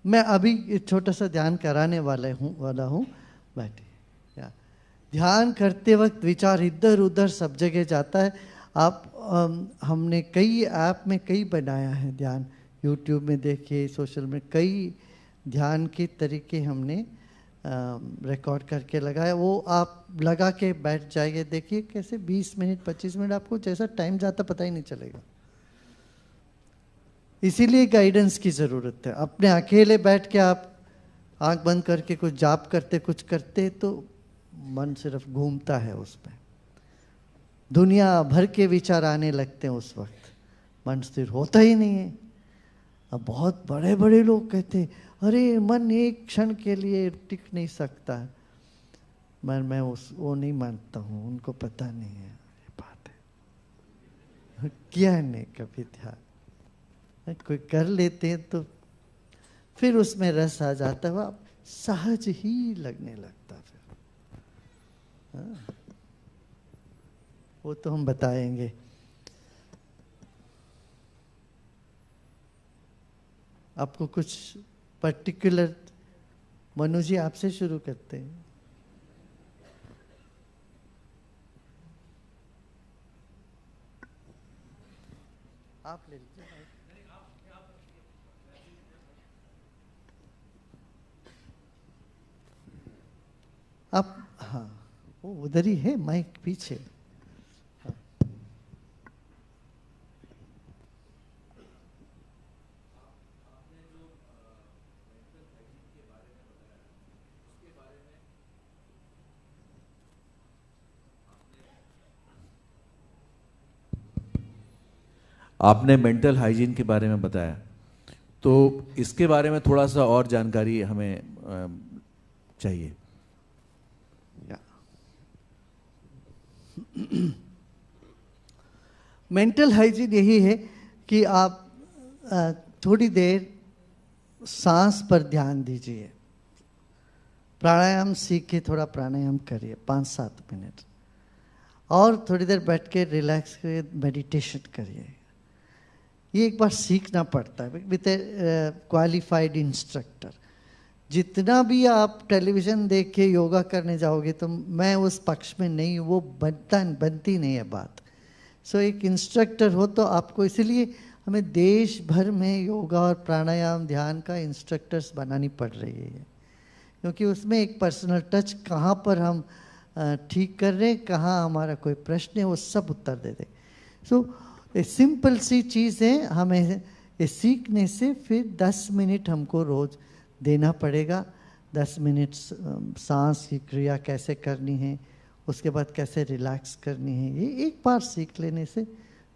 मैं अभी छोटा सा ध्यान कराने वाला हूँ। बैठे। ध्यान करते वक्त विचार इधर उधर सब जगह जाता है। हमने कई ऐप में कई बनाया है ध्यान, यूट्यूब में देखिए, सोशल में कई ध्यान के तरीके हमने रिकॉर्ड करके लगाया। वो आप लगा के बैठ जाइए, देखिए कैसे 20 मिनट 25 मिनट आपको जैसा टाइम जाता पता ही नहीं चलेगा। इसीलिए गाइडेंस की ज़रूरत है। अपने अकेले बैठ के आप आंख बंद करके कुछ जाप करते, कुछ करते, तो मन सिर्फ घूमता है उस पर, दुनिया भर के विचार आने लगते हैं, उस वक्त मन स्थिर होता ही नहीं है। अब बहुत बड़े बड़े लोग कहते हैं, अरे मन एक क्षण के लिए टिक नहीं सकता। मैं वो नहीं मानता हूँ, उनको पता नहीं है ये बात है। किया नहीं कभी ध्यान, कोई कर लेते हैं तो फिर उसमें रस आ जाता है, आप सहज ही लगने लगता फिर। हाँ, वो तो हम बताएंगे। आपको कुछ पर्टिकुलर मनु जी आपसे शुरू करते हैं। आप ले लीजिए। आप, हाँ, वो उधर ही है माइक पीछे। आपने मेंटल हाइजीन के बारे में बताया, तो इसके बारे में थोड़ा सा और जानकारी हमें चाहिए। मेंटल हाइजीन यही है कि आप थोड़ी देर सांस पर ध्यान दीजिए। प्राणायाम सीख के थोड़ा प्राणायाम करिए 5-7 मिनट, और थोड़ी देर बैठ के रिलैक्स करिए, मेडिटेशन करिए। ये एक बार सीखना पड़ता है विद ए क्वालिफाइड इंस्ट्रक्टर। जितना भी आप टेलीविज़न देख के योगा करने जाओगे, तो मैं उस पक्ष में नहीं, वो बनती नहीं है बात। सो एक इंस्ट्रक्टर हो तो आपको, इसलिए हमें देश भर में योगा और प्राणायाम ध्यान का इंस्ट्रक्टर्स बनानी पड़ रही है, क्योंकि उसमें एक पर्सनल टच, कहाँ पर हम ठीक कर रहे हैं, कहाँ हमारा कोई प्रश्न है, वो सब उत्तर दे दे। सो सिंपल सी चीज़ है, हमें ये सीखने से फिर 10 मिनट हमको रोज़ देना पड़ेगा। 10 मिनट सांस की क्रिया कैसे करनी है, उसके बाद कैसे रिलैक्स करनी है, ये एक बार सीख लेने से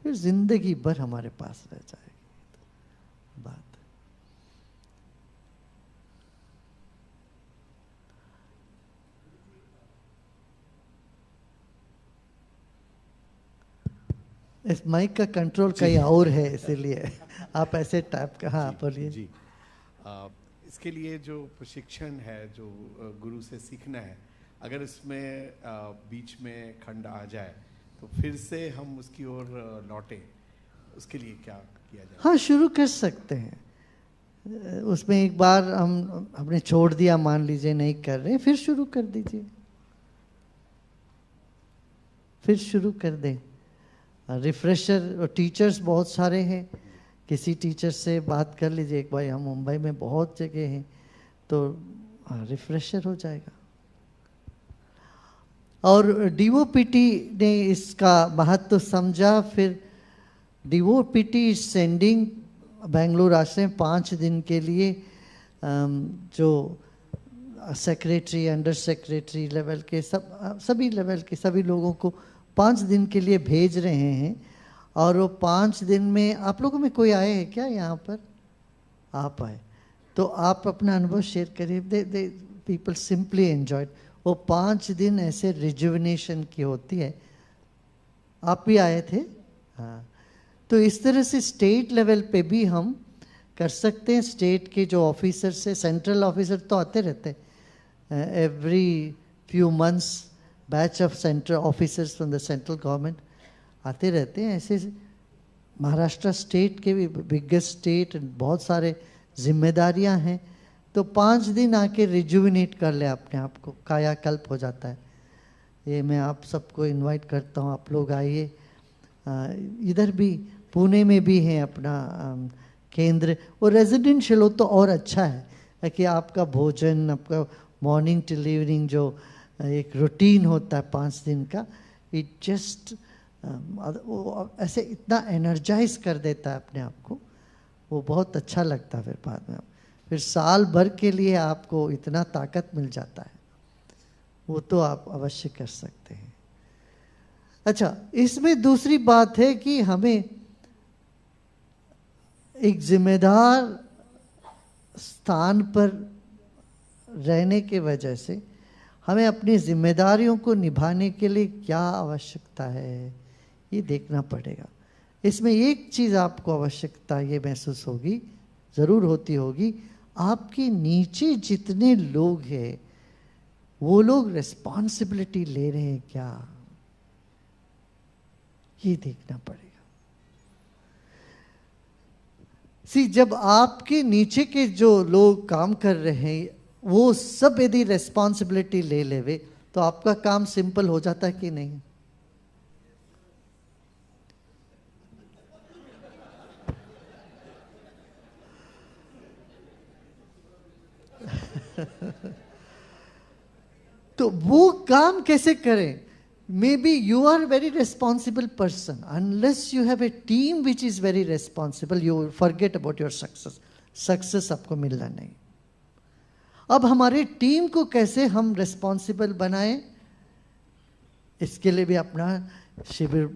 फिर ज़िंदगी भर हमारे पास रह जाएगी बात। इस माइक का कंट्रोल कहीं और है, इसीलिए आप ऐसे टाइप का। हाँ बोलिए जी। इसके लिए जो प्रशिक्षण है, जो गुरु से सीखना है, अगर इसमें बीच में खंड आ जाए तो फिर से हम उसकी ओर लौटे, उसके लिए क्या किया जाए? हाँ, शुरू कर सकते हैं। उसमें एक बार हमने छोड़ दिया, मान लीजिए नहीं कर रहे, फिर शुरू कर दीजिए, फिर शुरू कर दें। रिफ्रेशर और टीचर्स बहुत सारे हैं, किसी टीचर से बात कर लीजिए। एक बार हम मुंबई में बहुत जगह हैं, तो रिफ्रेशर हो जाएगा। और डीओपीटी ने इसका महत्व समझा, फिर डीओपीटी इज सेंडिंग बेंगलुरु आश्रम 5 दिन के लिए, जो सेक्रेटरी, अंडर सेक्रेटरी लेवल के, सभी लेवल के सभी लोगों को 5 दिन के लिए भेज रहे हैं। और वो 5 दिन में, आप लोगों में कोई आए हैं क्या यहाँ पर? आप आए तो आप अपना अनुभव शेयर करिए। They people simply enjoyed. वो 5 दिन ऐसे रिजुविनेशन की होती है। आप भी आए थे? हाँ। तो इस तरह से स्टेट लेवल पे भी हम कर सकते हैं। स्टेट के जो ऑफिसर से, सेंट्रल ऑफिसर तो आते रहते हैं every few months, batch of central officers from the central government आते रहते हैं। ऐसे महाराष्ट्र स्टेट के भी, बिगेस्ट स्टेट, बहुत सारे जिम्मेदारियां हैं। तो 5 दिन आके रिजुविनेट कर ले अपने आप को, कायाकल्प हो जाता है। ये मैं आप सबको इनवाइट करता हूँ, आप लोग आइए। इधर भी पुणे में भी है अपना केंद्र, और रेजिडेंशियल हो तो और अच्छा है कि आपका भोजन, आपका मॉर्निंग टिल इवनिंग जो एक रूटीन होता है 5 दिन का, इट जस्ट वो ऐसे इतना एनर्जाइज कर देता है अपने आप को, वो बहुत अच्छा लगता है। फिर बाद में फिर साल भर के लिए आपको इतना ताकत मिल जाता है, वो तो आप अवश्य कर सकते हैं। अच्छा, इसमें दूसरी बात है कि हमें एक जिम्मेदार स्थान पर रहने के वजह से हमें अपनी जिम्मेदारियों को निभाने के लिए क्या आवश्यकता है, ये देखना पड़ेगा। इसमें एक चीज़ आपको आवश्यकता ये महसूस होगी, ज़रूर होती होगी, आपके नीचे जितने लोग हैं वो लोग रिस्पॉन्सिबिलिटी ले रहे हैं क्या, ये देखना पड़ेगा। जब आपके नीचे के जो लोग काम कर रहे हैं वो सब यदि रेस्पॉन्सिबिलिटी ले लेवे तो आपका काम सिंपल हो जाता है कि नहीं? तो वो काम कैसे करें? Maybe you are very responsible person, unless you have a team which is very responsible you forget about your success. Success आपको मिलना नहीं। अब हमारे टीम को कैसे हम रेस्पॉन्सिबल बनाएं, इसके लिए भी अपना शिविर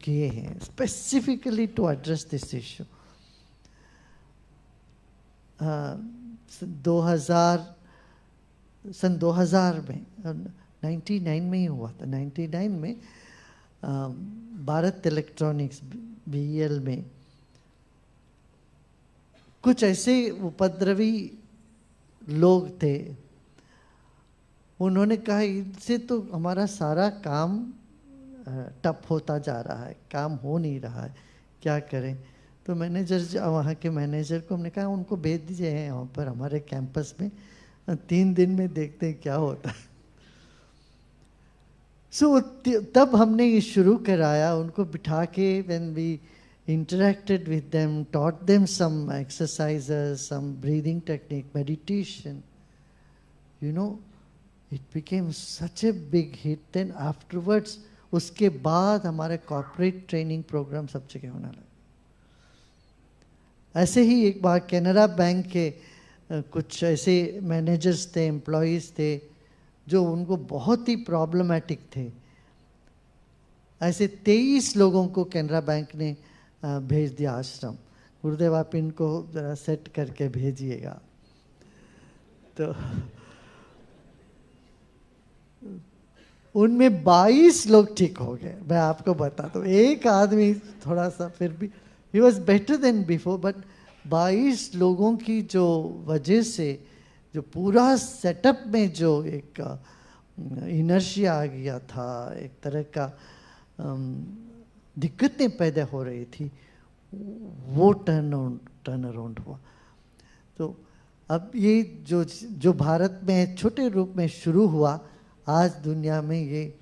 किए हैं specifically to address this issue. 2000 में 99 में ही हुआ था। 99 में भारत इलेक्ट्रॉनिक्स BEL में कुछ ऐसे उपद्रवी लोग थे, उन्होंने कहा इनसे तो हमारा सारा काम टप होता जा रहा है, काम हो नहीं रहा है, क्या करें? तो मैनेजर, वहाँ के मैनेजर को हमने कहा उनको भेज दीजिए यहाँ पर हमारे कैंपस में, 3 दिन में देखते हैं क्या होता है। तब हमने ये शुरू कराया, उनको बिठा के when we interacted with them, taught them some exercises, some breathing technique, meditation, you know, it became such a big hit. Then afterwards, उसके बाद हमारे कॉर्पोरेट ट्रेनिंग प्रोग्राम सब जगह होने लगे। ऐसे ही एक बार कैनरा बैंक के कुछ ऐसे मैनेजर्स थे, एम्प्लॉयज़ थे जो उनको बहुत ही प्रॉब्लमेटिक थे। ऐसे 23 लोगों को कैनरा बैंक ने भेज दिया आश्रम। गुरुदेव आप इनको जरा सेट करके भेजिएगा। तो उनमें 22 लोग ठीक हो गए। मैं आपको बताता हूँ, एक आदमी थोड़ा सा फिर भी he was better than before, but 22 लोगों की जो वजह से जो पूरा सेटअप में जो एक इनर्शिया आ गया था, एक तरह का दिक्कतें पैदा हो रही थी, वो टर्न अराउंड हुआ। तो अब ये जो भारत में छोटे रूप में शुरू हुआ, आज दुनिया में ये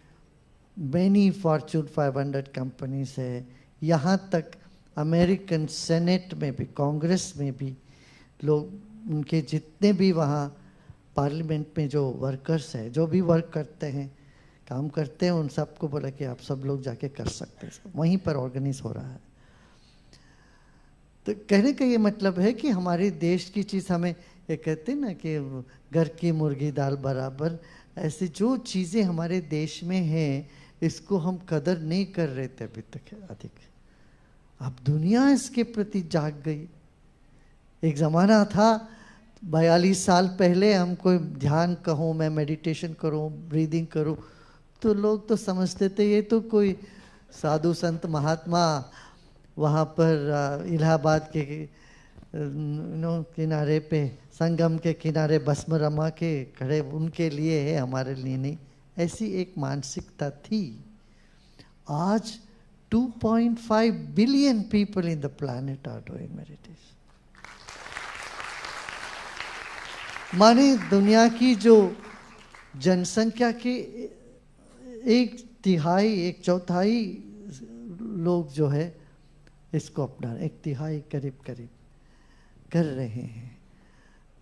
मैनी फॉर्च्यून 500 कंपनीज है। यहाँ तक अमेरिकन सेनेट में भी, कांग्रेस में भी लोग, उनके जितने भी वहाँ पार्लियामेंट में जो वर्कर्स हैं, जो भी वर्क करते हैं, काम करते हैं, उन सबको बोला कि आप सब लोग जाके कर सकते हैं। वहीं पर ऑर्गेनाइज हो रहा है। तो कहने का ये मतलब है कि हमारे देश की चीज़, हमें ये कहते हैं ना कि घर की मुर्गी दाल बराबर, ऐसी जो चीज़ें हमारे देश में हैं इसको हम कदर नहीं कर रहे थे अभी तक अधिक। अब दुनिया इसके प्रति जाग गई। एक ज़माना था 42 साल पहले, हम कोई ध्यान कहूँ, मैं मेडिटेशन करूँ, ब्रीदिंग करूँ, तो लोग तो समझते थे ये तो कोई साधु संत महात्मा वहाँ पर इलाहाबाद के किनारे पे, संगम के किनारे भस्म रमा के खड़े, उनके लिए है, हमारे लिए नहीं। ऐसी एक मानसिकता थी। आज 2.5 billion people in the planet are doing meditation. माने दुनिया की जो जनसंख्या के 1/3, 1/4 लोग जो है इसको अपना, 1/3 करीब करीब कर रहे हैं।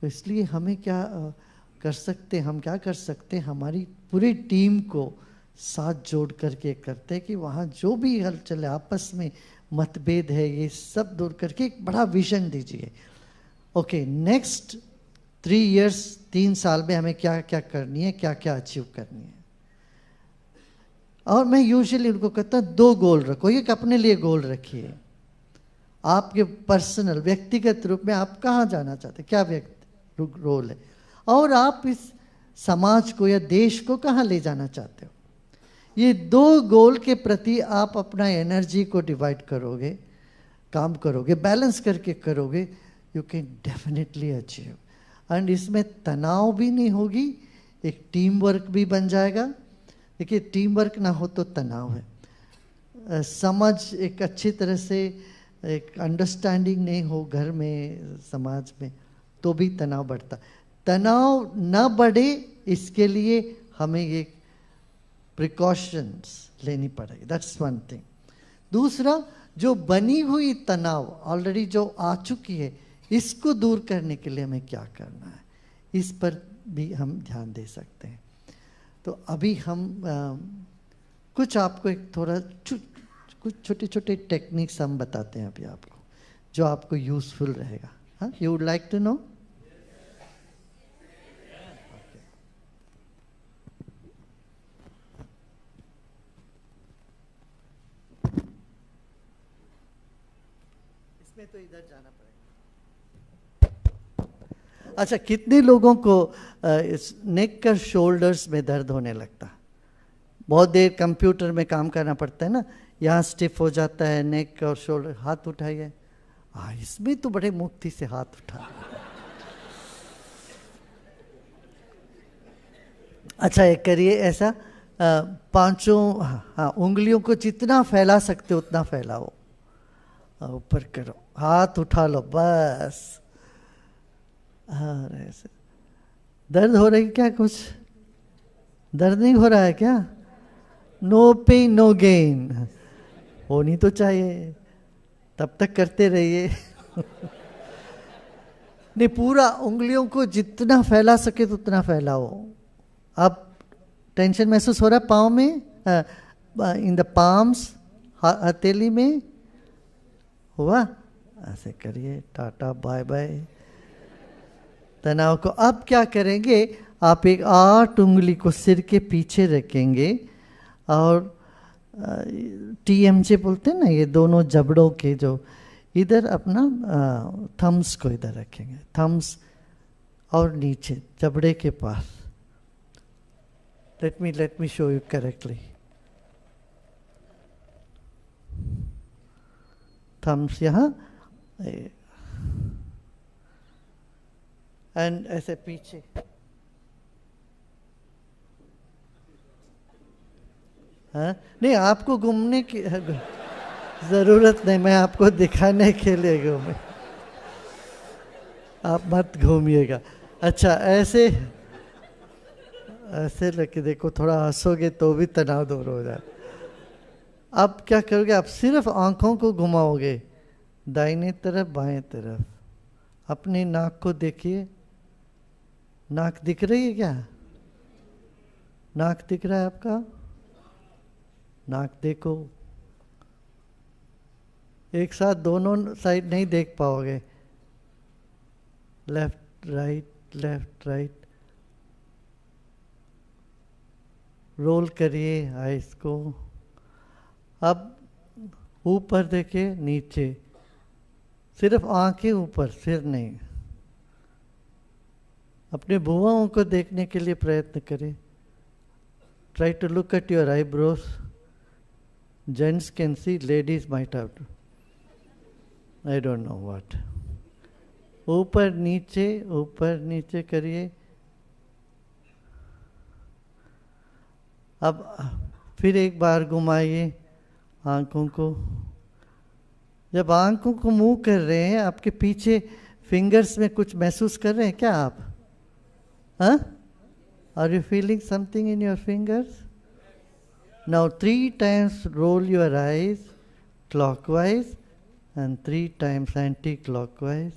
तो इसलिए हमें क्या कर सकते, हम क्या कर सकते, हमारी पूरी टीम को साथ जोड़ करके करते हैं कि वहाँ जो भी हलचल है, आपस में मतभेद है, ये सब दूर करके एक बड़ा विजन दीजिए। ओके, नेक्स्ट 3 इयर्स, 3 साल में हमें क्या क्या करनी है, क्या क्या अचीव करनी है। और मैं यूजुअली उनको कहता हूँ 2 गोल रखो। एक अपने लिए गोल रखिए, आपके पर्सनल व्यक्तिगत रूप में आप कहाँ जाना चाहते, क्या रोल है, और आप इस समाज को या देश को कहाँ ले जाना चाहते हो। ये 2 गोल के प्रति आप अपना एनर्जी को डिवाइड करोगे, काम करोगे, बैलेंस करके करोगे, you can definitely achieve. And इसमें तनाव भी नहीं होगी, एक टीम वर्क भी बन जाएगा। देखिए, टीम वर्क ना हो तो तनाव है, समझ एक अच्छी तरह से एक अंडरस्टैंडिंग नहीं हो घर में, समाज में, तो भी तनाव बढ़ता। तनाव न बढ़े इसके लिए हमें ये प्रिकॉशंस लेनी पड़ेगी, दैट्स वन थिंग। दूसरा, जो बनी हुई तनाव ऑलरेडी जो आ चुकी है, इसको दूर करने के लिए हमें क्या करना है, इस पर भी हम ध्यान दे सकते हैं। तो अभी हम कुछ आपको एक थोड़ा कुछ छोटे छोटे टेक्निक्स हम बताते हैं अभी आपको, जो आपको यूजफुल रहेगा। हाँ, you would like to know? इसमें तो इधर जाना पड़ेगा। अच्छा, कितने लोगों को इस नेक का शोल्डर्स में दर्द होने लगता? बहुत देर कंप्यूटर में काम करना पड़ता है ना, यहाँ स्टिफ हो जाता है नेक और शोल्डर। हाथ उठाइए। हाँ, इसमें तो बड़े मुक्ति से हाथ उठा। अच्छा, एक करिए ऐसा, पांचों हाँ उंगलियों को जितना फैला सकते उतना फैलाओ, ऊपर करो, हाथ उठा लो बस। हाँ, ऐसे। दर्द हो रही क्या? कुछ दर्द नहीं हो रहा है क्या? नो पेन नो गेन, होनी तो चाहिए, तब तक करते रहिए। नहीं, पूरा उंगलियों को जितना फैला सके तो उतना फैलाओ। अब टेंशन महसूस हो रहा है पाँव में, इन द पाम्स, हथेली में हुआ? ऐसे करिए, टाटा बाय बाय तनाव को। अब क्या करेंगे, आप एक 8 उंगली को सिर के पीछे रखेंगे और TMJ बोलते हैं ना, ये दोनों जबड़ों के जो इधर अपना थम्स को इधर रखेंगे, थम्स और नीचे जबड़े के पास। Let me show you correctly. Thumbs यहाँ एंड ऐसे पीछे। हाँ, नहीं आपको घूमने की जरूरत नहीं, मैं आपको दिखाने के लिए घूमे, आप मत घूमिएगा। अच्छा, ऐसे ऐसे लेके देखो, थोड़ा हंसोगे तो भी तनाव दूर हो जाए। अब क्या करोगे, आप सिर्फ आंखों को घुमाओगे, दाहिने तरफ बाएं तरफ। अपनी नाक को देखिए, नाक दिख रही है क्या? नाक दिख रहा है आपका? नाक देखो। एक साथ दोनों साइड नहीं देख पाओगे, लेफ्ट राइट। रोल करिए आइस को। अब ऊपर देखिए, नीचे, सिर्फ आंखें ऊपर, सिर नहीं। अपने भुजाओं को देखने के लिए प्रयत्न करें। Try to look at your eyebrows. Gents can see, ladies might have to. I don't know what. ऊपर नीचे करिए। अब फिर एक बार घुमाइए आंखों को। जब आंखों को मूव कर रहे हैं, आपके पीछे फिंगर्स में कुछ महसूस कर रहे हैं क्या आप? हाँ? Are you feeling something in your fingers? Now 3 times roll your eyes clockwise and 3 times anti-clockwise.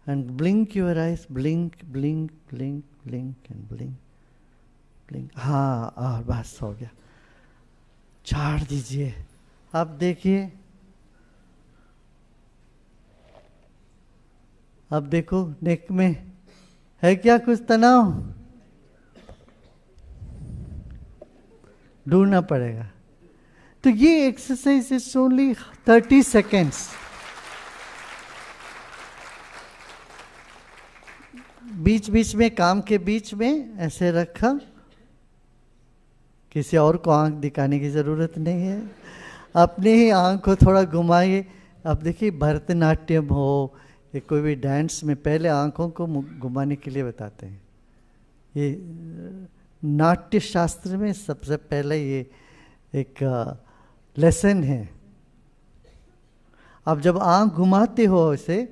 And blink your eyes, blink and blink. हाँ, बस हो गया। झाड़ दीजिए। अब देखिए, अब देखो नेक में है क्या कुछ तनाव? ढूंढना पड़ेगा। तो ये एक्सरसाइज इज ओनली 30 सेकेंड्स। बीच में काम के बीच में ऐसे रखा, किसी और को आंख दिखाने की जरूरत नहीं है, अपने ही आंख को थोड़ा घुमाइए। अब देखिए, भरतनाट्यम हो या कोई भी डांस में पहले आंखों को घुमाने के लिए बताते हैं। ये नाट्य शास्त्र में सबसे पहले ये एक लेसन है। अब जब आंख घुमाते हो इसे,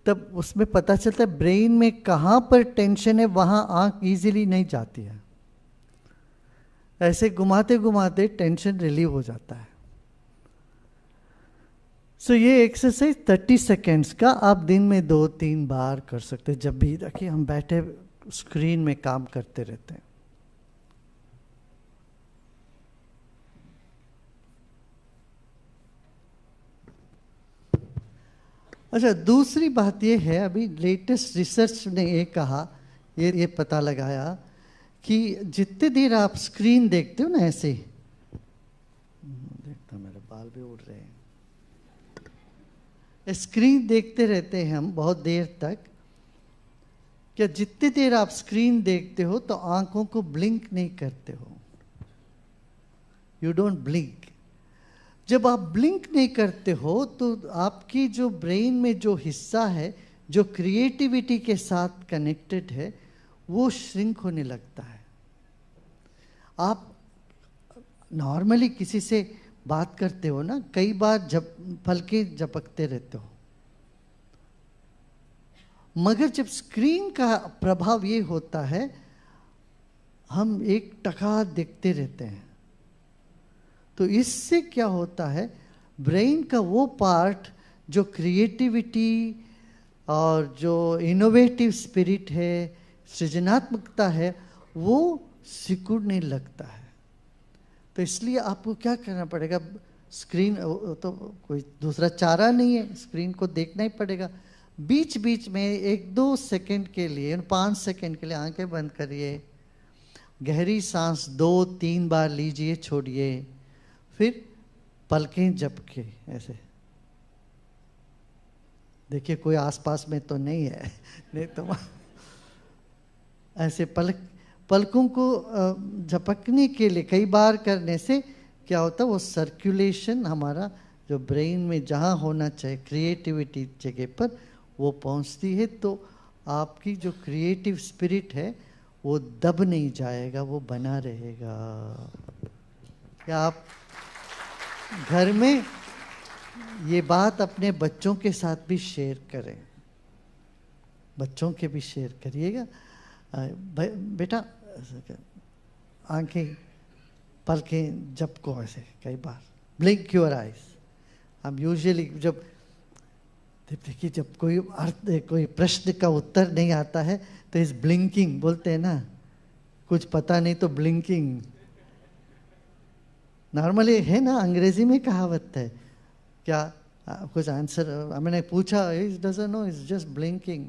तब उसमें पता चलता है ब्रेन में कहाँ पर टेंशन है, वहाँ आंख इजीली नहीं जाती है। ऐसे घुमाते घुमाते टेंशन रिलीव हो जाता है। सो ये एक्सरसाइज 30 सेकेंड्स का आप दिन में 2-3 बार कर सकते हैं। जब भी देखिए हम बैठे स्क्रीन में काम करते रहते हैं। अच्छा, दूसरी बात ये है, अभी लेटेस्ट रिसर्च ने ये कहा, ये पता लगाया कि जितने देर आप स्क्रीन देखते हो ना, ऐसे देखता मेरे बाल भी उड़ रहे हैं, स्क्रीन देखते रहते हैं हम बहुत देर तक। क्या जितनी देर आप स्क्रीन देखते हो तो आंखों को ब्लिंक नहीं करते हो, यू डोंट ब्लिंक। जब आप ब्लिंक नहीं करते हो तो आपकी जो ब्रेन में जो हिस्सा है जो क्रिएटिविटी के साथ कनेक्टेड है वो श्रिंक होने लगता है। आप नॉर्मली किसी से बात करते हो ना, कई बार पलकें झपकते रहते हो, मगर जब स्क्रीन का प्रभाव ये होता है हम एक टका देखते रहते हैं। तो इससे क्या होता है, ब्रेन का वो पार्ट जो क्रिएटिविटी और जो इनोवेटिव स्पिरिट है, सृजनात्मकता है, वो सिकुड़ने लगता है। तो इसलिए आपको क्या करना पड़ेगा, स्क्रीन तो कोई दूसरा चारा नहीं है, स्क्रीन को देखना ही पड़ेगा। बीच बीच में 1-2 सेकंड के लिए, 5 सेकंड के लिए आंखें बंद करिए, गहरी सांस 2-3 बार लीजिए, छोड़िए, फिर पलकें झपके ऐसे। देखिए कोई आसपास में तो नहीं है, नहीं तो ऐसे पलकों को झपकने के लिए कई बार करने से क्या होता है, वो सर्कुलेशन हमारा जो ब्रेन में जहाँ होना चाहिए क्रिएटिविटी जगह पर वो पहुँचती है। तो आपकी जो क्रिएटिव स्पिरिट है वो दब नहीं जाएगा, वो बना रहेगा। क्या आप घर में ये बात अपने बच्चों के साथ भी शेयर करें, बच्चों के भी शेयर करिएगा। बेटा आंखें पलकें झपको ऐसे कई बार, ब्लिंक योर आइज। हम यूजुअली जब देखिए जब कोई प्रश्न का उत्तर नहीं आता है तो इस ब्लिंकिंग बोलते हैं ना, कुछ पता नहीं तो ब्लिंकिंग, नॉर्मली है ना, अंग्रेजी में कहावत है, क्या कुछ आंसर मैंने पूछा, is doesn't know, is just blinking.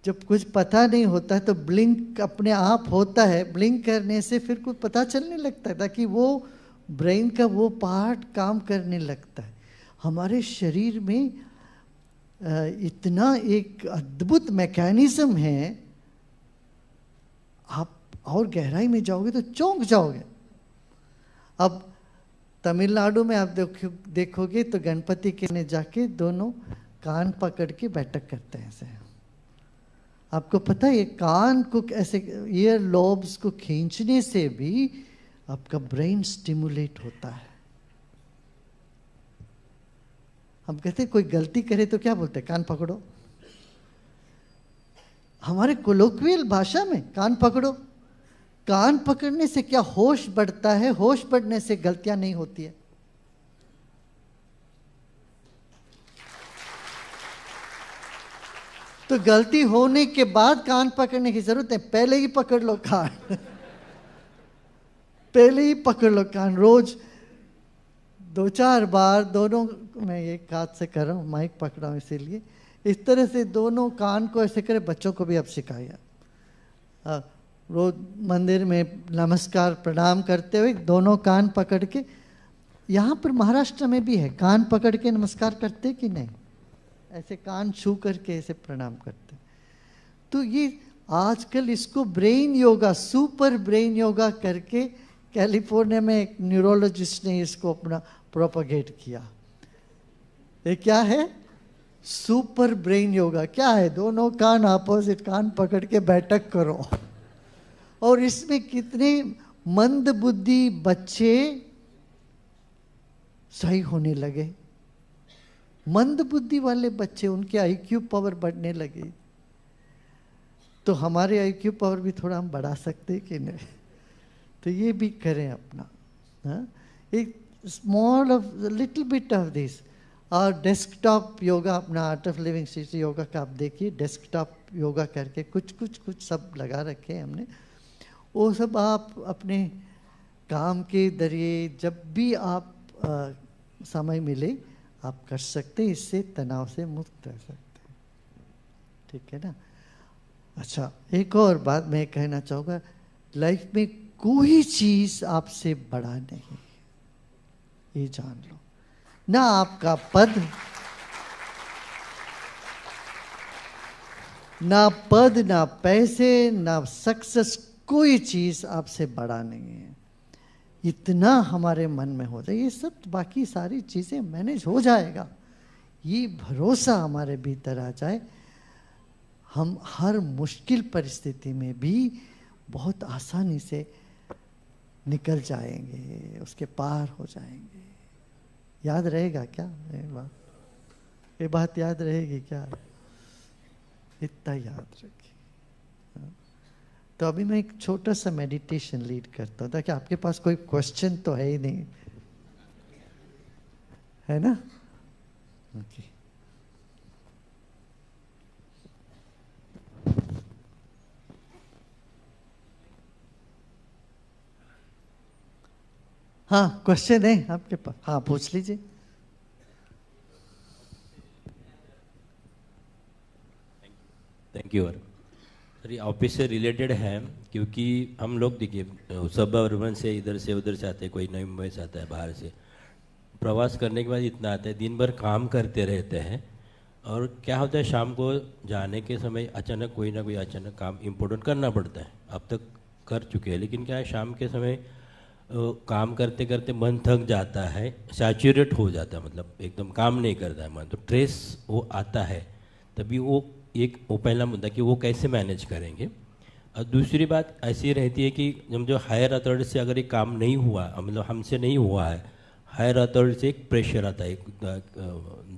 जब कुछ पता नहीं होता है तो ब्लिंक अपने आप होता है, ब्लिंक करने से फिर कुछ पता चलने लगता है, ताकि वो ब्रेन का वो पार्ट काम करने लगता है। हमारे शरीर में इतना एक अद्भुत मैकेनिज्म है, आप और गहराई में जाओगे तो चौंक जाओगे। अब तमिलनाडु में आप देखोगे तो गणपति के ने जाके दोनों कान पकड़ के बैठक करते हैं ऐसे। आपको पता है ये कान को ऐसे ईयर लोब्स को खींचने से भी आपका ब्रेन स्टिमुलेट होता है। हम कहते हैं कोई गलती करे तो क्या बोलते हैं, कान पकड़ो। हमारे कोलोक्वियल भाषा में कान पकड़ो, कान पकड़ने से क्या होश बढ़ता है, होश बढ़ने से गलतियां नहीं होती है। तो गलती होने के बाद कान पकड़ने की जरूरत है, पहले ही पकड़ लो कान पहले ही पकड़ लो कान। रोज 2-4 बार दोनों, मैं एक हाथ से कर रहा हूँ, माइक पकड़ा हूँ इसीलिए, इस तरह से दोनों कान को ऐसे करे। बच्चों को भी अब सिखाया, रोज मंदिर में नमस्कार प्रणाम करते हुए दोनों कान पकड़ के, यहाँ पर महाराष्ट्र में भी है, कान पकड़ के नमस्कार करते कि नहीं, ऐसे कान छू करके ऐसे प्रणाम करते। तो ये आजकल इसको brain yoga, super brain yoga करके कैलिफोर्निया में एक न्यूरोलॉजिस्ट ने इसको अपना प्रोपगेट किया। ये क्या है, सुपर ब्रेन योगा। क्या है, दोनों कान अपोजिट कान पकड़ के बैठक करो। और इसमें कितने मंद बुद्धि बच्चे सही होने लगे। मंद बुद्धि वाले बच्चे, उनके आईक्यू पावर बढ़ने लगी, तो हमारे आईक्यू पावर भी थोड़ा हम बढ़ा सकते कि नहीं? तो ये भी करें अपना, हाँ? एक small of little bit of this. और डेस्कटॉप योगा, अपना art of living city yoga का आप देखिए, डेस्कटॉप योगा करके कुछ सब लगा रखे हैं हमने। वो सब आप अपने काम के जरिए जब भी आप समय मिले आप कर सकते हैं, इससे तनाव से मुक्त रह सकते हैं, ठीक है ना? अच्छा, एक और बात मैं कहना चाहूँगा, लाइफ में कोई चीज़ आपसे बड़ा नहीं, ये जान लो। ना आपका पद, ना पैसे, ना सक्सेस, कोई चीज़ आपसे बड़ा नहीं है। इतना हमारे मन में हो जाए, ये सब बाकी सारी चीज़ें मैनेज हो जाएगा, ये भरोसा हमारे भीतर आ जाए, हम हर मुश्किल परिस्थिति में भी बहुत आसानी से निकल जाएंगे, उसके पार हो जाएंगे। याद रहेगा क्या ये बात याद रहेगी क्या? इतना याद रखिए। तो अभी मैं एक छोटा सा मेडिटेशन लीड करता हूँ, ताकि आपके पास कोई क्वेश्चन तो है ही नहीं, है ना? ओके। हाँ, क्वेश्चन है आपके पास? हाँ, पूछ लीजिए। Thank you sir. ये ऑफिस से रिलेटेड है, क्योंकि हम लोग देखिए सब अर्बन से इधर से उधर से आते हैं, कोई नई मुंबई से आता है, बाहर से प्रवास करने के बाद इतना आता है, दिन भर काम करते रहते हैं, और क्या होता है शाम को जाने के समय अचानक कोई ना कोई अचानक काम इम्पोर्टेंट करना पड़ता है। अब तक कर चुके हैं, लेकिन क्या है शाम के समय काम करते करते मन थक जाता है, सैचुरेट हो जाता है, मतलब एकदम काम नहीं करता है मन, तो स्ट्रेस वो आता है। तभी वो पहला मुद्दा कि वो कैसे मैनेज करेंगे। और दूसरी बात ऐसी रहती है कि जब जो हायर अथॉरिटी से अगर एक काम नहीं हुआ, मतलब हमसे नहीं हुआ है, हायर अथॉरिटी से एक प्रेशर आता है, एक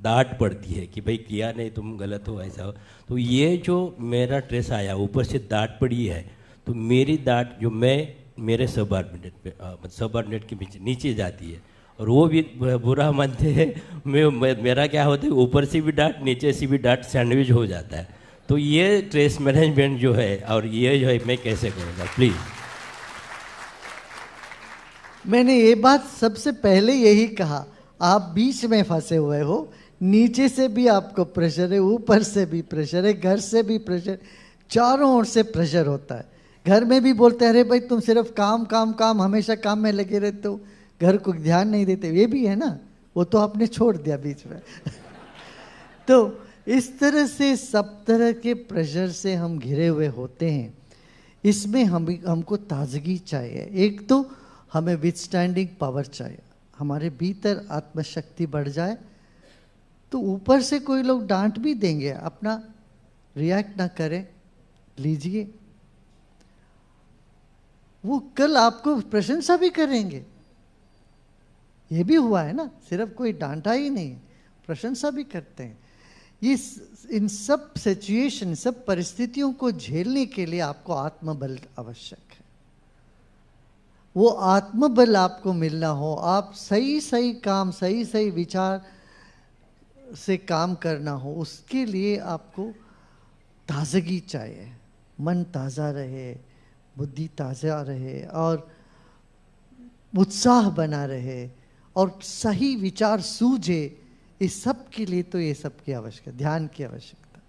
डांट पड़ती है कि भाई किया नहीं, तुम गलत हो, ऐसा हो। तो ये जो मेरा स्ट्रेस आया, ऊपर से डांट पड़ी है, तो मेरी डांट जो मैं मेरे सबऑर्डिनेट के नीचे जाती है, और वो भी बुरा मानते हैं। मेरा क्या होता है, ऊपर से भी डांट नीचे से भी डांट सैंडविच हो जाता है। तो ये स्ट्रेस मैनेजमेंट जो है, और ये जो है मैं कैसे करूँगा प्लीज़? मैंने ये बात सबसे पहले यही कहा, आप बीच में फंसे हुए हो, नीचे से भी आपको प्रेशर है, ऊपर से भी प्रेशर है, घर से भी प्रेशर, चारों ओर से प्रेशर होता है। घर में भी बोलते हैं अरे भाई तुम सिर्फ काम काम काम, हमेशा काम में लगे रहते हो, घर को ध्यान नहीं देते। ये भी है ना, वो तो आपने छोड़ दिया बीच में। तो इस तरह से सब तरह के प्रेशर से हम घिरे हुए होते हैं। इसमें हमको ताजगी चाहिए। एक तो हमें विथस्टैंडिंग पावर चाहिए, हमारे भीतर आत्मशक्ति बढ़ जाए। तो ऊपर से कोई लोग डांट भी देंगे, अपना रिएक्ट ना करें, लीजिए। वो कल आपको प्रशंसा भी करेंगे, ये भी हुआ है ना, सिर्फ कोई डांटा ही नहीं, प्रशंसा भी करते हैं। इन सब सिचुएशन, सब परिस्थितियों को झेलने के लिए आपको आत्मबल आवश्यक है। वो आत्मबल आपको मिलना हो, आप सही सही काम, सही सही विचार से काम करना हो, उसके लिए आपको ताजगी चाहिए। मन ताज़ा रहे, बुद्धि ताज़ा रहे, और उत्साह बना रहे, और सही विचार सूझे। इस सब के लिए तो ये सब की आवश्यकता, ध्यान की आवश्यकता।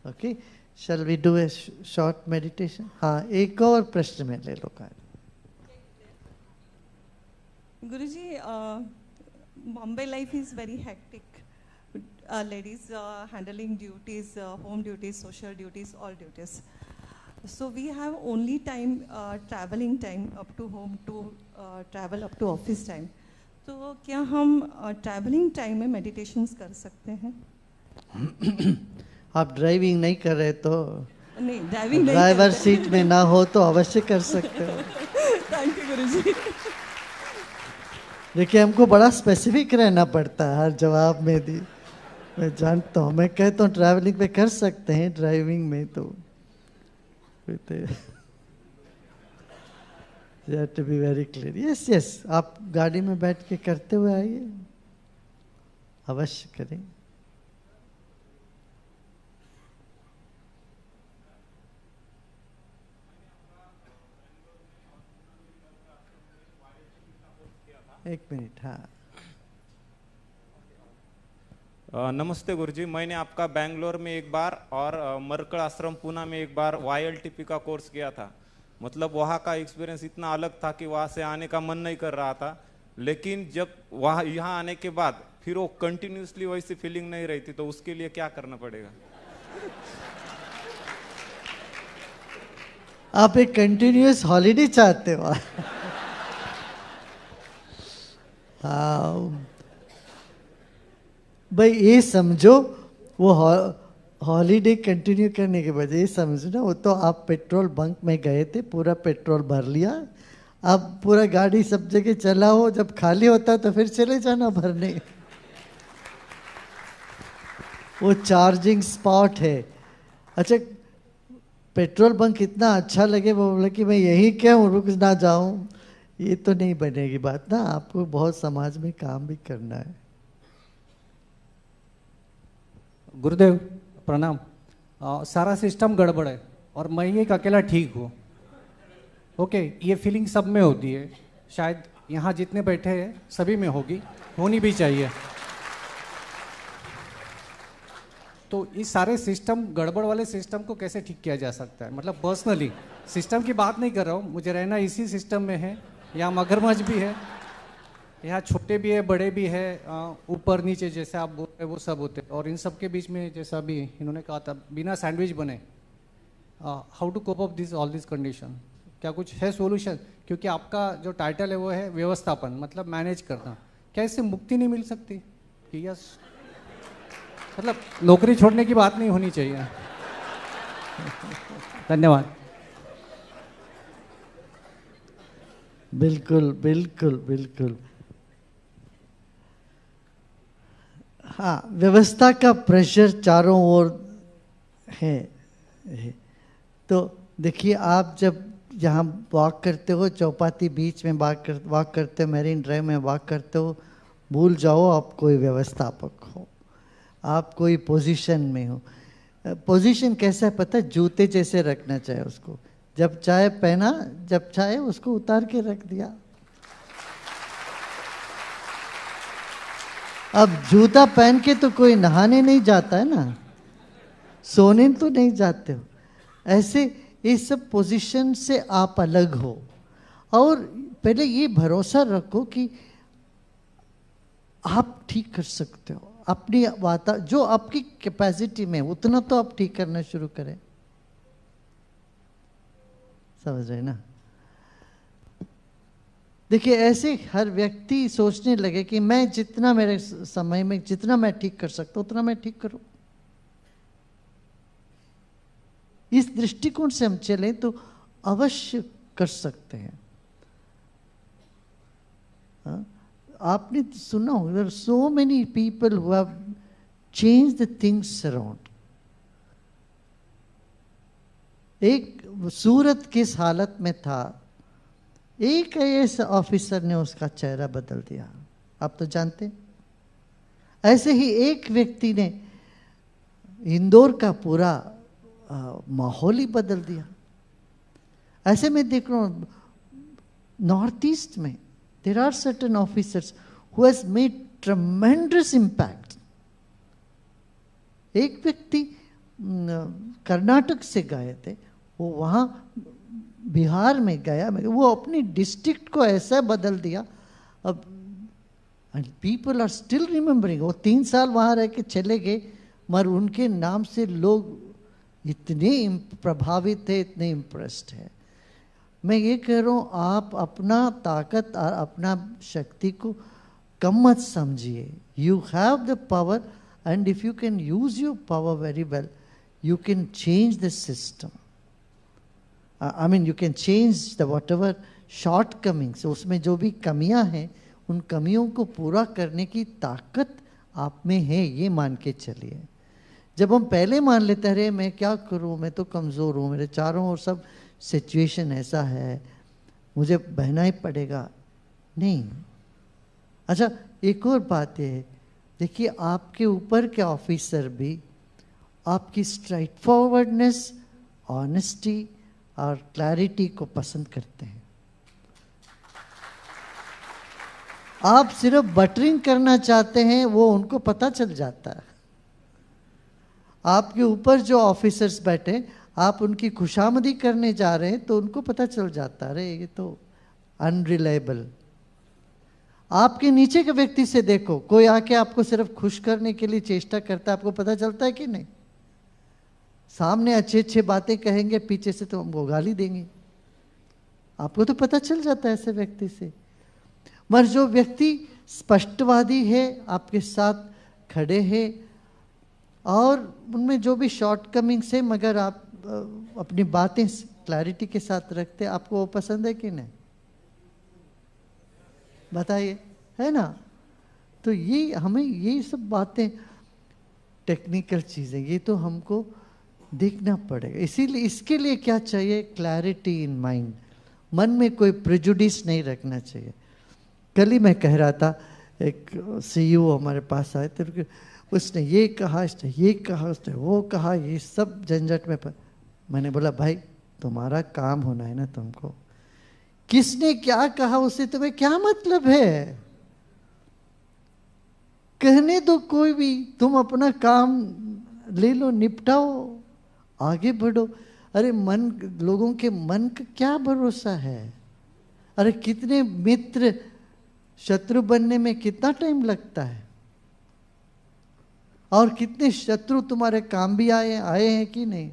Okay, shall we do a short meditation? हाँ, एक और प्रश्न में ले लो। गुरुजी, Bombay life is very hectic. Ladies handling duties, home duties, social duties, all duties. So we have only time, traveling time up to home to travel up to office time. तो क्या हम travelling time में meditations कर सकते हैं? आप driving नहीं कर रहे तो नहीं, ड्राइविंग नहीं, ड्राइवर सीट में ना हो तो अवश्य कर सकते हो। थैंक यू गुरुजी। देखिए हमको बड़ा स्पेसिफिक रहना पड़ता है हर जवाब में दी। मैं जानता हूँ, मैं कहता हूँ ट्रैवलिंग पे कर सकते हैं, ड्राइविंग में तो you have to be very clear. Yes, yes, आप गाड़ी में बैठ के करते हुए आइए, अवश्य करें। एक मिनट, हाँ। नमस्ते गुरुजी, मैंने आपका बेंगलोर में एक बार और मरकड़ आश्रम पूना में एक बार YLTP का कोर्स किया था। मतलब वहाँ का एक्सपीरियंस इतना अलग था कि वहाँ से आने का मन नहीं कर रहा था, लेकिन जब वहाँ यहाँ आने के बाद फिर वो कंटिन्यूसली वैसी फीलिंग नहीं रही थी, तो उसके लिए क्या करना पड़ेगा? आप एक कंटिन्यूअस हॉलीडे चाहते हो? भाई ये समझो, वो हॉलीडे कंटिन्यू करने के बजाय ये समझो ना, वो तो आप पेट्रोल बंक में गए थे, पूरा पेट्रोल भर लिया, अब पूरा गाड़ी सब जगह चला हो, जब खाली होता है तो फिर चले जाना भरने। वो चार्जिंग स्पॉट है। अच्छा, पेट्रोल बंक इतना अच्छा लगे, वो बोले कि मैं यही क्यों रुक ना जाऊं, ये तो नहीं बनेगी बात ना। आपको बहुत समाज में काम भी करना है। गुरुदेव प्रणाम। सारा सिस्टम गड़बड़ है और मैं एक अकेला ठीक हूँ। ओके, ये फीलिंग सब में होती है, शायद यहाँ जितने बैठे हैं सभी में होगी, होनी भी चाहिए। तो इस सारे सिस्टम, गड़बड़ वाले सिस्टम को कैसे ठीक किया जा सकता है? मतलब पर्सनली सिस्टम की बात नहीं कर रहा हूँ, मुझे रहना इसी सिस्टम में है। यहाँ मगरमच्छ भी है, यहाँ छोटे भी है, बड़े भी है, ऊपर नीचे जैसे आप बोल रहे वो सब होते हैं, और इन सब के बीच में जैसा भी इन्होंने कहा था बिना सैंडविच बने, how to cope up this all this condition? क्या कुछ है सॉल्यूशन? क्योंकि आपका जो टाइटल है वो है व्यवस्थापन, मतलब मैनेज करना। क्या इससे मुक्ति नहीं मिल सकती? कि यस, मतलब नौकरी छोड़ने की बात नहीं होनी चाहिए। धन्यवाद। बिल्कुल बिल्कुल बिल्कुल। हाँ, व्यवस्था का प्रेशर चारों ओर है। तो देखिए, आप जब यहाँ वॉक करते हो, चौपाटी बीच में वॉक करते हो, मैरीन ड्राइव में वॉक करते हो, भूल जाओ आप कोई व्यवस्थापक हो, आप कोई पोजीशन में हो। पोजीशन कैसा है पता है? जूते जैसे रखना चाहिए उसको, जब चाहे पहना, जब चाहे उसको उतार के रख दिया। अब जूता पहन के तो कोई नहाने नहीं जाता है ना, सोने तो नहीं जाते हो। ऐसे इस सब पोजीशन से आप अलग हो, और पहले ये भरोसा रखो कि आप ठीक कर सकते हो। अपनी जो आपकी कैपेसिटी में उतना तो आप ठीक करना शुरू करें। समझ रहे ना? देखिए, ऐसे हर व्यक्ति सोचने लगे कि मैं जितना मेरे समय में जितना मैं ठीक कर सकता हूं उतना मैं ठीक करूं। इस दृष्टिकोण से हम चलें तो अवश्य कर सकते हैं। हाँ? आपने सुना होगा, there are so many people who have changed the things around. एक सूरत किस हालत में था, एक IAS ऑफिसर ने उसका चेहरा बदल दिया, आप तो जानते हैं। ऐसे ही एक व्यक्ति ने इंदौर का पूरा माहौल ही बदल दिया। ऐसे में देख रहा हूँ नॉर्थ ईस्ट में there are certain officers who has made tremendous impact. एक व्यक्ति कर्नाटक से गए थे, वो वहाँ बिहार में गया, वो अपनी डिस्ट्रिक्ट को ऐसा बदल दिया। अब पीपल आर स्टिल रिमेम्बरिंग। वो 3 साल वहाँ रह के चले गए, मगर उनके नाम से लोग इतने प्रभावित थे, इतने इम्प्रेस्ड है। मैं ये कह रहा हूँ, आप अपना ताकत और अपना शक्ति को कम मत समझिए। You have the power, and if you can use your power very well, you can change the system. I mean, you can change the whatever shortcomings, उसमें जो भी कमियां हैं उन कमियों को पूरा करने की ताकत आप में है, ये मान के चलिए। जब हम पहले मान लेते हैं अरे मैं क्या करूं, मैं तो कमज़ोर हूं, मेरे चारों ओर सब सिचुएशन ऐसा है, मुझे बहना ही पड़ेगा, नहीं। अच्छा, एक और बात है, देखिए आपके ऊपर के ऑफिसर भी आपकी स्ट्राइट फॉरवर्डनेस, ऑनेस्टी और क्लैरिटी को पसंद करते हैं। आप सिर्फ बटरिंग करना चाहते हैं, वो उनको पता चल जाता है। आपके ऊपर जो ऑफिसर्स बैठे, आप उनकी खुशामदी करने जा रहे हैं तो उनको पता चल जाता है अरे ये तो अनरिलायबल। आपके नीचे के व्यक्ति से देखो, कोई आके आपको सिर्फ खुश करने के लिए चेष्टा करता है, आपको पता चलता है कि नहीं? सामने अच्छे अच्छे बातें कहेंगे, पीछे से तो हमको गाली देंगे, आपको तो पता चल जाता है ऐसे व्यक्ति से। मगर जो व्यक्ति स्पष्टवादी है, आपके साथ खड़े हैं और उनमें जो भी शॉर्टकमिंग्स है मगर आप अपनी बातें क्लैरिटी के साथ रखते, आपको वो पसंद है कि नहीं? बताइए, है ना? तो ये हमें ये सब बातें टेक्निकल चीज़ें, ये तो हमको देखना पड़ेगा। इसीलिए इसके लिए क्या चाहिए? Clarity in mind. मन में कोई प्रेजुडिस नहीं रखना चाहिए। कल ही मैं कह रहा था, एक सीईओ हमारे पास आए थे, उसने ये कहा, इसने ये कहा, उसने वो कहा, ये सब झंझट में मैंने बोला भाई तुम्हारा काम होना है ना, तुमको किसने क्या कहा उससे तुम्हें क्या मतलब है? कहने दो कोई भी, तुम अपना काम ले लो, निपटाओ, आगे बढ़ो। अरे मन, लोगों के मन का क्या भरोसा है? अरे कितने मित्र शत्रु बनने में कितना टाइम लगता है, और कितने शत्रु तुम्हारे काम भी आए हैं कि नहीं?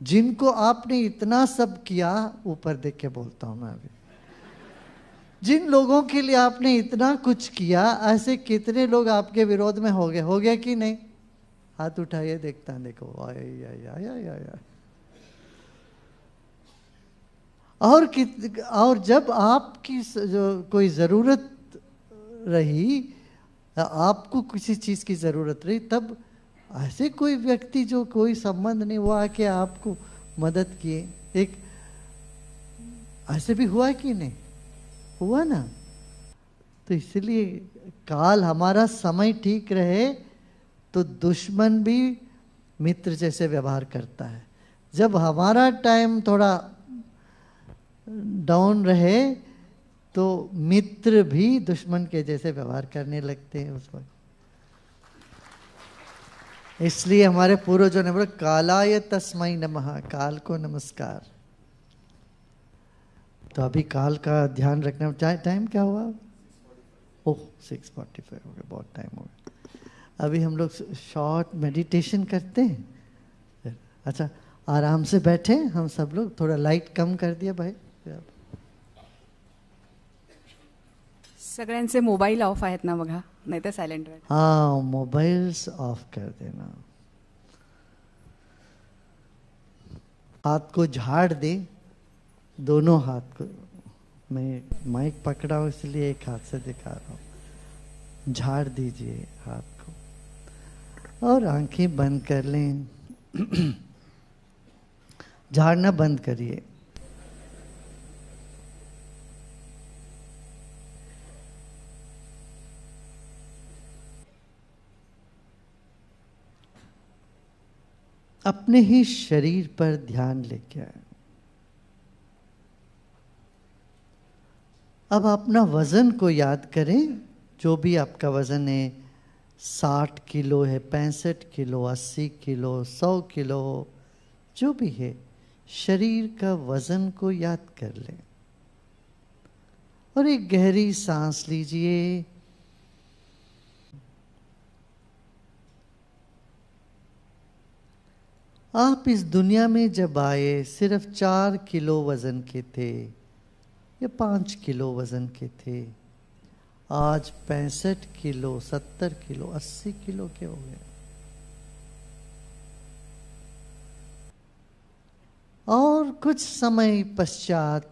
जिनको आपने इतना सब किया, ऊपर देख के बोलता हूं मैं अभी, जिन लोगों के लिए आपने इतना कुछ किया, ऐसे कितने लोग आपके विरोध में हो गए कि नहीं? हाथ उठाइए, देखता है, देखो आया। और जब आपकी जो कोई ज़रूरत रही, आपको किसी चीज़ की ज़रूरत रही, तब ऐसे कोई व्यक्ति जो कोई संबंध नहीं, वो आके आपको मदद किए। एक ऐसे भी हुआ कि नहीं हुआ ना? तो इसलिए काल हमारा समय ठीक रहे तो दुश्मन भी मित्र जैसे व्यवहार करता है। जब हमारा टाइम थोड़ा डाउन रहे तो मित्र भी दुश्मन के जैसे व्यवहार करने लगते हैं उस वक्त। इसलिए हमारे पूर्वजों ने बोला कालाय तस्मै नमः, काल को नमस्कार। तो अभी काल का ध्यान रखना। टाइम क्या हुआ? ओह 6:45 हो गया, बहुत टाइम हो गया। अभी हम लोग शॉर्ट मेडिटेशन करते हैं। अच्छा, आराम से बैठे हम सब लोग, थोड़ा लाइट कम कर दिया भाई। सगळ्यांचे मोबाईल ऑफ आहेत ना बघा, नाही तर सायलेंट राहा। हाँ, मोबाइल्स ऑफ कर देना। हाथ को झाड़ दे, दोनों हाथ को। मैं माइक पकड़ा हूँ इसलिए एक हाथ से दिखा रहा हूँ। झाड़ दीजिए हाथ को और आंखें बंद कर लें। झाड़ना बंद करिए। अपने ही शरीर पर ध्यान लेके आए। अब अपना वजन को याद करें। जो भी आपका वजन है, 60 किलो है, 65 किलो, 80 किलो, 100 किलो, जो भी है, शरीर का वजन को याद कर लें और एक गहरी सांस लीजिए। आप इस दुनिया में जब आए सिर्फ 4 किलो वजन के थे या 5 किलो वजन के थे। आज 65 किलो, 70 किलो, 80 किलो के हो गए। और कुछ समय पश्चात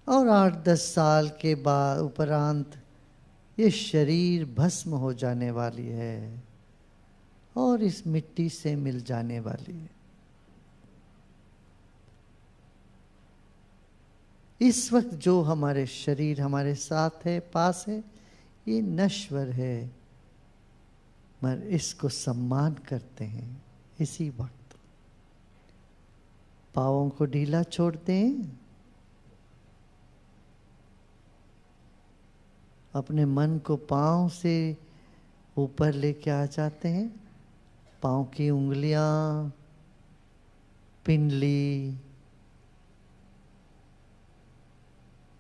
और 8-10 साल के बाद उपरांत ये शरीर भस्म हो जाने वाली है और इस मिट्टी से मिल जाने वाली है। इस वक्त जो हमारे शरीर हमारे साथ है, पास है, ये नश्वर है, मगर इसको सम्मान करते हैं। इसी वक्त पाँवों को ढीला छोड़ते हैं, अपने मन को पाँव से ऊपर लेके आ जाते हैं। पाँव की उंगलियां, पिंडली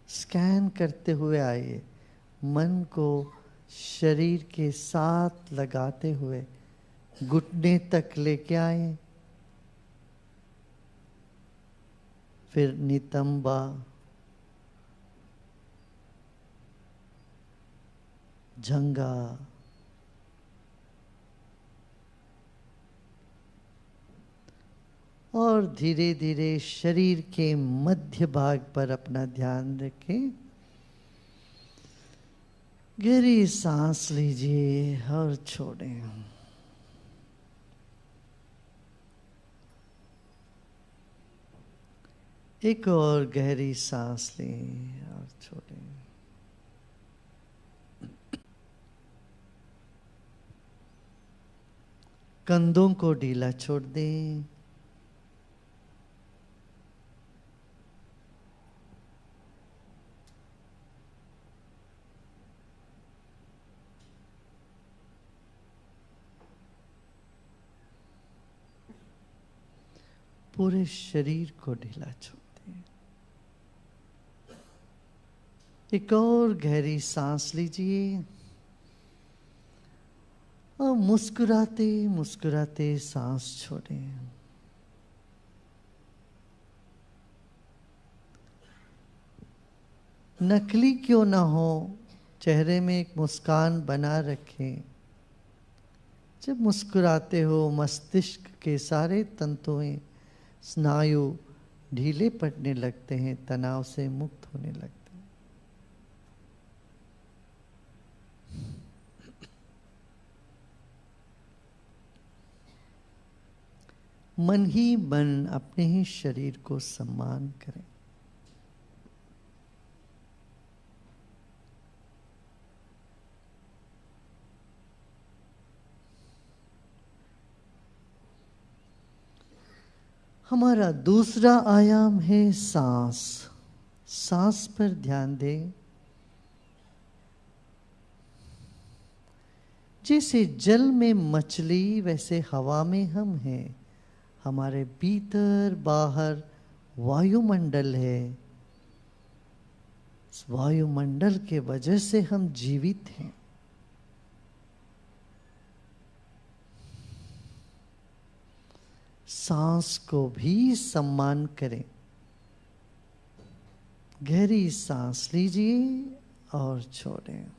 स्कैन करते हुए आइए। मन को शरीर के साथ लगाते हुए घुटने तक लेके आए। फिर नितंबा, जंगा, और धीरे धीरे शरीर के मध्य भाग पर अपना ध्यान रखें। गहरी सांस लीजिए और छोड़ें। एक और गहरी सांस लें और छोड़ें। कंधों को ढीला छोड़ दें। पूरे शरीर को ढीला छोड़ दें। एक और गहरी सांस लीजिए और मुस्कुराते मुस्कुराते सांस छोड़ें। नकली क्यों ना हो, चेहरे में एक मुस्कान बना रखें। जब मुस्कुराते हो मस्तिष्क के सारे तंतुएं, स्नायु ढीले पड़ने लगते हैं, तनाव से मुक्त होने लगते हैं। मन ही मन अपने ही शरीर को सम्मान करें। हमारा दूसरा आयाम है सांस। सांस पर ध्यान दें। जैसे जल में मछली, वैसे हवा में हम हैं। हमारे भीतर बाहर वायुमंडल है। इस वायुमंडल के वजह से हम जीवित हैं। सांस को भी सम्मान करें। गहरी सांस लीजिए और छोड़ें।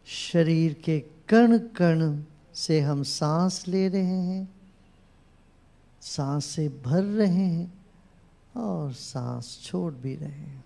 शरीर के कण कण से हम सांस ले रहे हैं, सांस से भर रहे हैं और सांस छोड़ भी रहे हैं।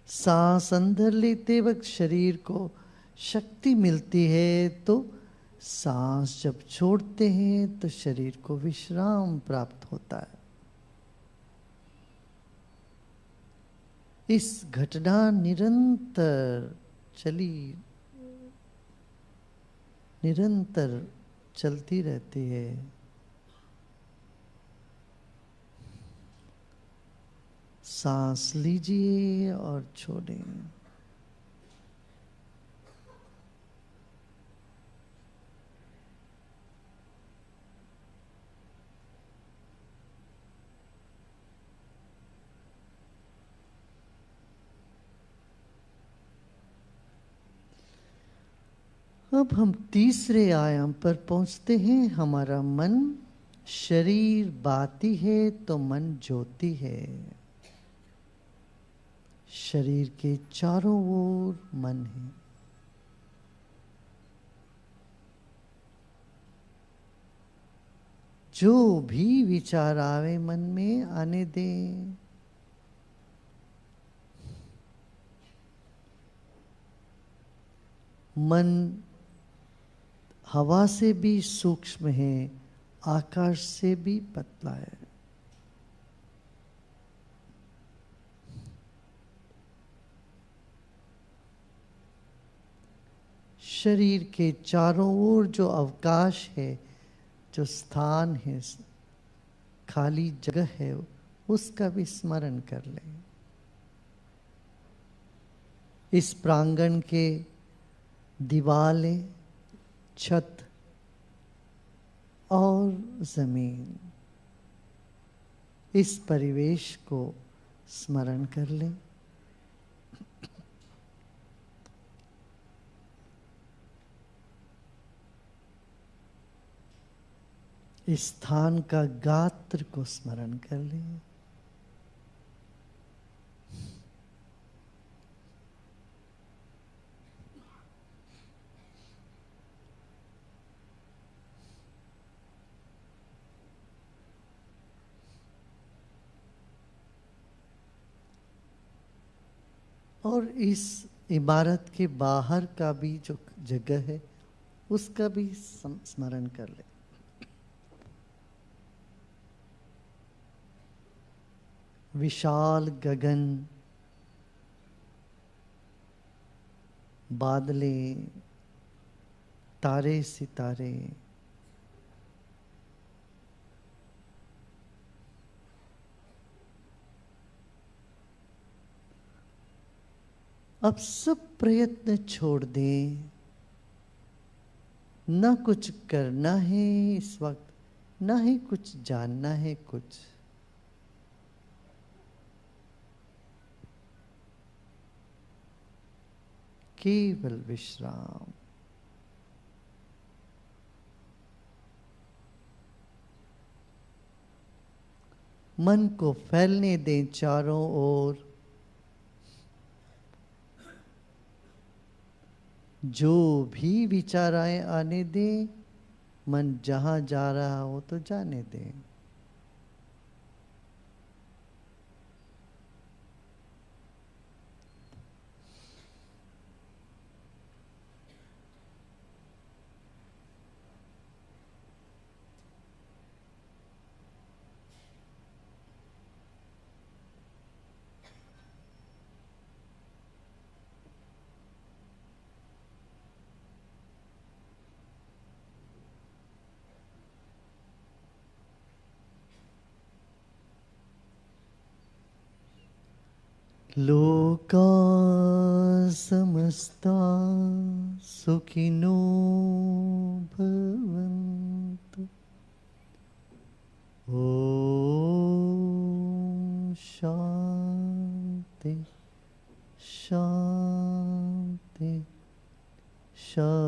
सांस अंदर लेते वक्त शरीर को शक्ति मिलती है, तो सांस जब छोड़ते हैं तो शरीर को विश्राम प्राप्त होता है। इस घटना निरंतर चलती रहती है। सांस लीजिए और छोड़ें। अब हम तीसरे आयाम पर पहुंचते हैं। हमारा मन, शरीर बाती है तो मन ज्योति है। शरीर के चारों ओर मन है। जो भी विचार आवे मन में आने दें। मन हवा से भी सूक्ष्म है, आकाश से भी पतला है। शरीर के चारों ओर जो अवकाश है, जो स्थान है, खाली जगह है, उसका भी स्मरण कर लें। इस प्रांगण के दीवारें, छत और जमीन, इस परिवेश को स्मरण कर लें। इस स्थान का गात्र को स्मरण कर लें। और इस इमारत के बाहर का भी जो जगह है, उसका भी स्मरण कर ले। विशाल गगन, बादलें, तारे सितारे, अब सब प्रयत्न छोड़ दें। ना कुछ करना है इस वक्त, ना ही कुछ जानना है कुछ। केवल विश्राम। मन को फैलने दें चारों ओर। जो भी विचार आने दें, मन जहां जा रहा हो तो जाने दें। लोका समस्ता सुखिनो भवन्तु। ओम शांति शांति शांति।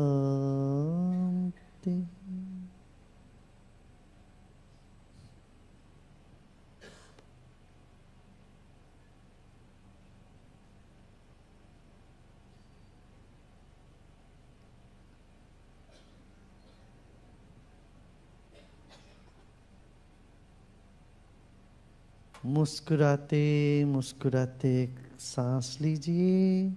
मुस्कुराते मुस्कुराते सांस लीजिए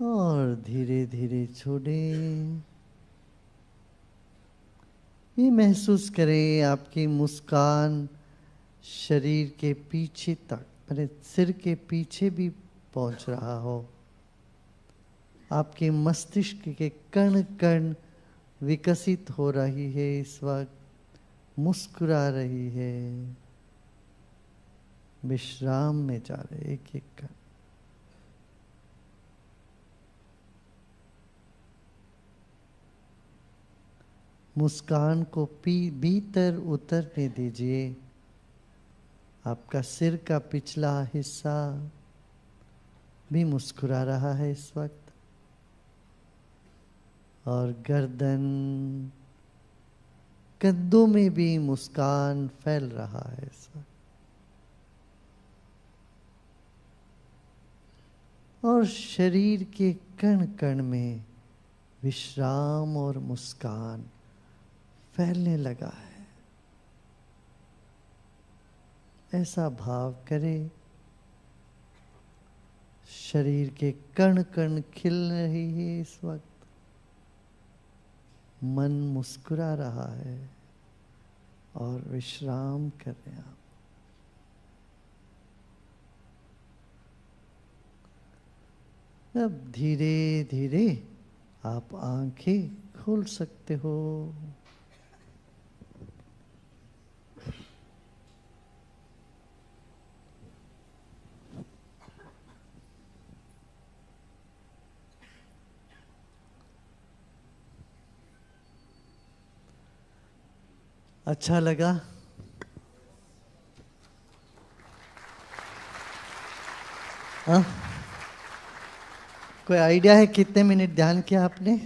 और धीरे धीरे छोड़ें। ये महसूस करें आपकी मुस्कान शरीर के पीछे तक, मेरे सिर के पीछे भी पहुंच रहा हो। आपके मस्तिष्क के कण कण विकसित हो रही है, इस वक्त मुस्कुरा रही है, विश्राम में जा रहे एक एक कण। मुस्कान को भीतर उतरने दीजिए। आपका सिर का पिछला हिस्सा भी मुस्कुरा रहा है इस वक्त। और गर्दन, कंधों में भी मुस्कान फैल रहा है इस वक्त। और शरीर के कण कण में विश्राम और मुस्कान फैलने लगा है। ऐसा भाव करें शरीर के कण कण खिल रही है इस वक्त, मन मुस्कुरा रहा है और विश्राम कर रहे हैं आप। अब धीरे धीरे आप आंखें खोल सकते हो। अच्छा लगा? हाँ, कोई आइडिया है कितने मिनट ध्यान किया आपने?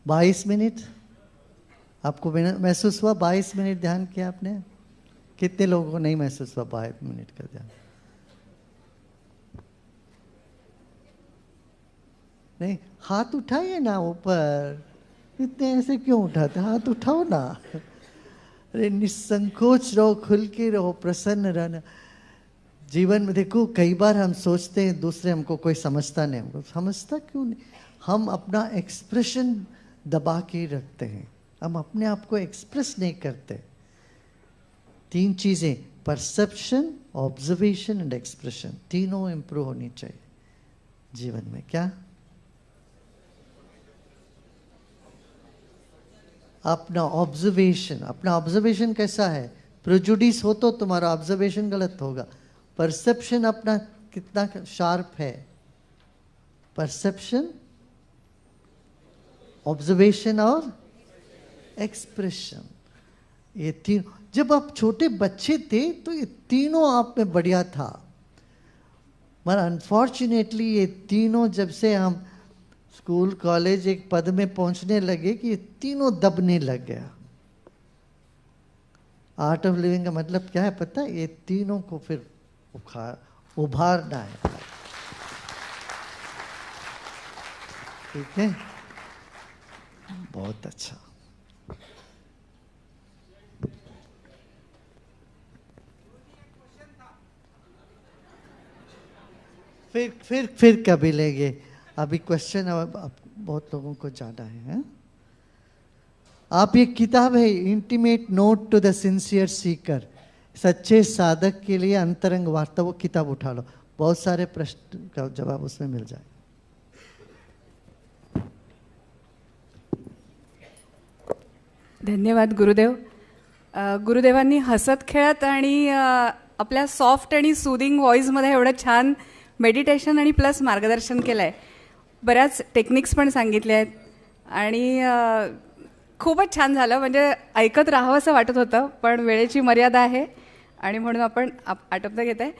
22 मिनट? आपको महसूस हुआ 22 मिनट ध्यान किया आपने? कितने लोगों को नहीं महसूस हुआ 22 मिनट का ध्यान? नहीं, हाथ उठाइए ना ऊपर, इतने ऐसे क्यों उठाते? हाथ उठाओ ना। अरे निसंकोच रहो, खुल के रहो, प्रसन्न रहना। जीवन में देखो कई बार हम सोचते हैं दूसरे हमको कोई समझता नहीं, हमको समझता क्यों नहीं? हम अपना एक्सप्रेशन दबा के रखते हैं, हम अपने आप को एक्सप्रेस नहीं करते। 3 चीजें, परसेप्शन, ऑब्जर्वेशन एंड एक्सप्रेशन, तीनों इंप्रूव होनी चाहिए जीवन में। क्या अपना ऑब्जर्वेशन कैसा है? प्रेजुडिस हो तो तुम्हारा ऑब्जर्वेशन गलत होगा। परसेप्शन अपना कितना शार्प है? परसेप्शन, ऑब्जर्वेशन और एक्सप्रेशन, ये तीन। जब आप छोटे बच्चे थे तो ये तीनों आप में बढ़िया था, मगर अनफॉर्चुनेटली ये तीनों जब से हम स्कूल कॉलेज एक पद में पहुंचने लगे कि ये तीनों दबने लग गया। आर्ट ऑफ लिविंग का मतलब क्या है पता है? ये तीनों को फिर उभारना है। ठीक है, बहुत अच्छा। फिर कभी लेंगे, अभी क्वेश्चन अब बहुत लोगों को जाना है। आप एक किताब है intimate note to the sincere seeker, सच्चे साधक के लिए अंतरंग वार्ता, वो किताब उठा लो, बहुत सारे प्रश्न का जवाब उसमें मिल जाए। धन्यवाद गुरुदेव. गुरुदेवांनी हसत खेळत आणि आपल्या सॉफ्ट आणि सुदिंग व्हॉइसमध्ये एवढं छान मेडिटेशन आणि प्लस मार्गदर्शन केलं आहे. बऱ्याच टेक्निक्स पण सांगितल्या आहेत आणि खूपच छान झालं. म्हणजे ऐकत राहावं असं वाटत होतं, पण वेळेची मर्यादा आहे आणि म्हणून आपण आटोपता घेत आहे.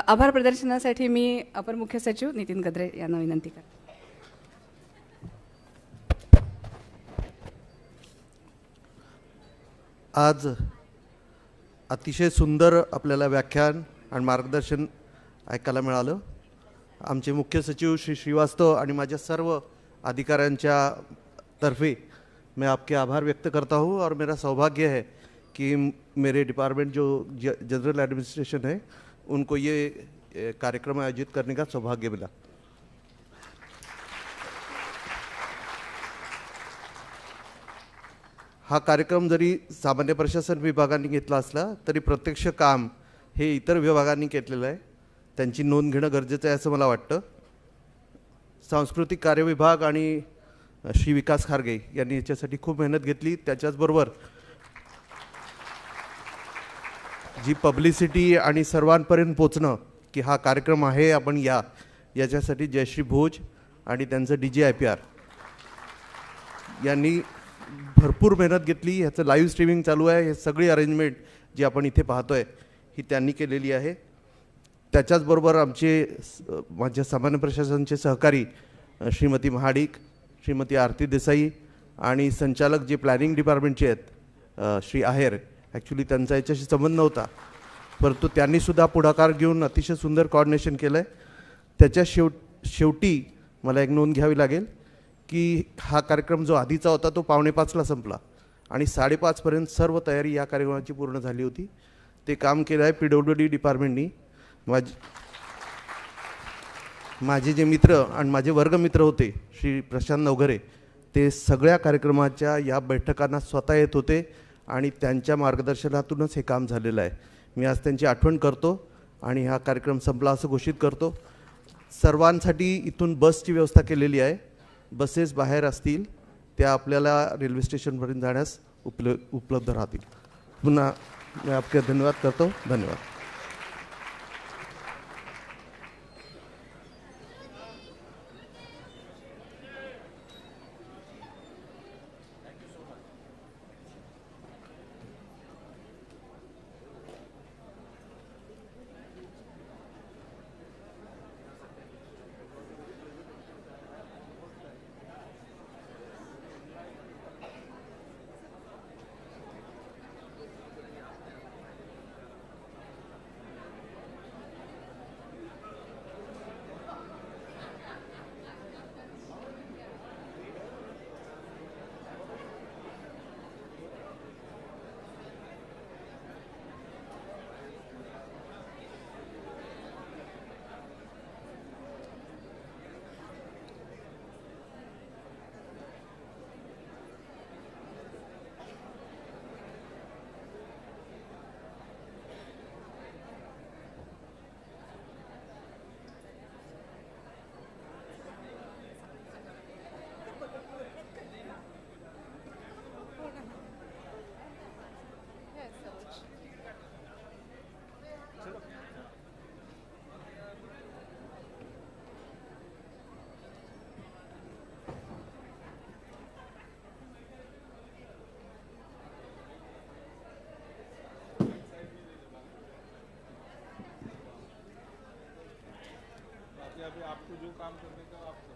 आभार प्रदर्शनासाठी मी अपर मुख्य सचिव नितीन गद्रे यांना विनंती करते. आज अतिशय सुंदर आपल्याला व्याख्यान आणि मार्गदर्शन ऐकायला मिळालं. आमचे मुख्य सचिव श्री श्रीवास्तव आणि माझ्या सर्व अधिकाऱ्यांच्या तर्फे मैं आपके आभार व्यक्त करता हूँ और मेरा सौभाग्य है कि मेरे डिपार्टमेंट जो जनरल एडमिनिस्ट्रेशन है उनको ये कार्यक्रम आयोजित करने का सौभाग्य मिला. हा कार्यक्रम जरी सामान्य प्रशासन विभागाने घेतला असला तरी प्रत्यक्ष काम हे इतर विभागांनी केलेलं आहे. त्यांची नोंद घेणं गरजेचं आहे असं मला वाटतं. सांस्कृतिक कार्य विभाग आणि श्री विकास खारगे यांनी याच्यासाठी खूप मेहनत घेतली. त्याच्याचबरोबर जी पब्लिसिटी आणि सर्वांपर्यंत पोचणं की हा कार्यक्रम आहे आपण याच्यासाठी जयश्री भोज आणि त्यांचं DJIPR यांनी भरपूर मेहनत घेतली. ह्याचं लाईव्ह स्ट्रीमिंग चालू आहे. हे सगळी अरेंजमेंट जी आपण इथे पाहतोय ही त्यांनी केलेली आहे. त्याच्याचबरोबर माझ्या सामान्य प्रशासनाचे सहकारी श्रीमती महाडिक, श्रीमती आरती देसाई आणि संचालक जे प्लॅनिंग डिपार्टमेंटचे आहेत श्री आहेर, ॲक्च्युली त्यांचा याच्याशी संबंध नव्हता, परंतु त्यांनीसुद्धा पुढाकार घेऊन अतिशय सुंदर कोऑर्डिनेशन केलं आहे. त्याच्या शेवटी मला एक नोंद घ्यावी लागेल की हा कार्यक्रम जो आधीचा होता तो 4:45ला संपला आणि 5:30पर्यंत सर्व तयारी या कार्यक्रमाची पूर्ण झाली होती. ते काम केलं आहे PWD डिपार्टमेंटनी. माझे जे मित्र आणि माझे वर्गमित्र होते श्री प्रशांत नवघरे, ते सगळ्या कार्यक्रमाच्या या बैठकांना स्वतः येत होते आणि त्यांच्या मार्गदर्शनातूनच हे काम झालेलं आहे. मी आज त्यांची आठवण करतो आणि हा कार्यक्रम संपला असं घोषित करतो. सर्वांसाठी इथून बसची व्यवस्था केलेली आहे. बसेस बाहेर असतील, त्या आपल्याला रेल्वे स्टेशनपर्यंत जाण्यास उपलब्ध राहतील. पुन्हा मी आपके धन्यवाद करतो. धन्यवाद. अभी आपको जो काम करने का आप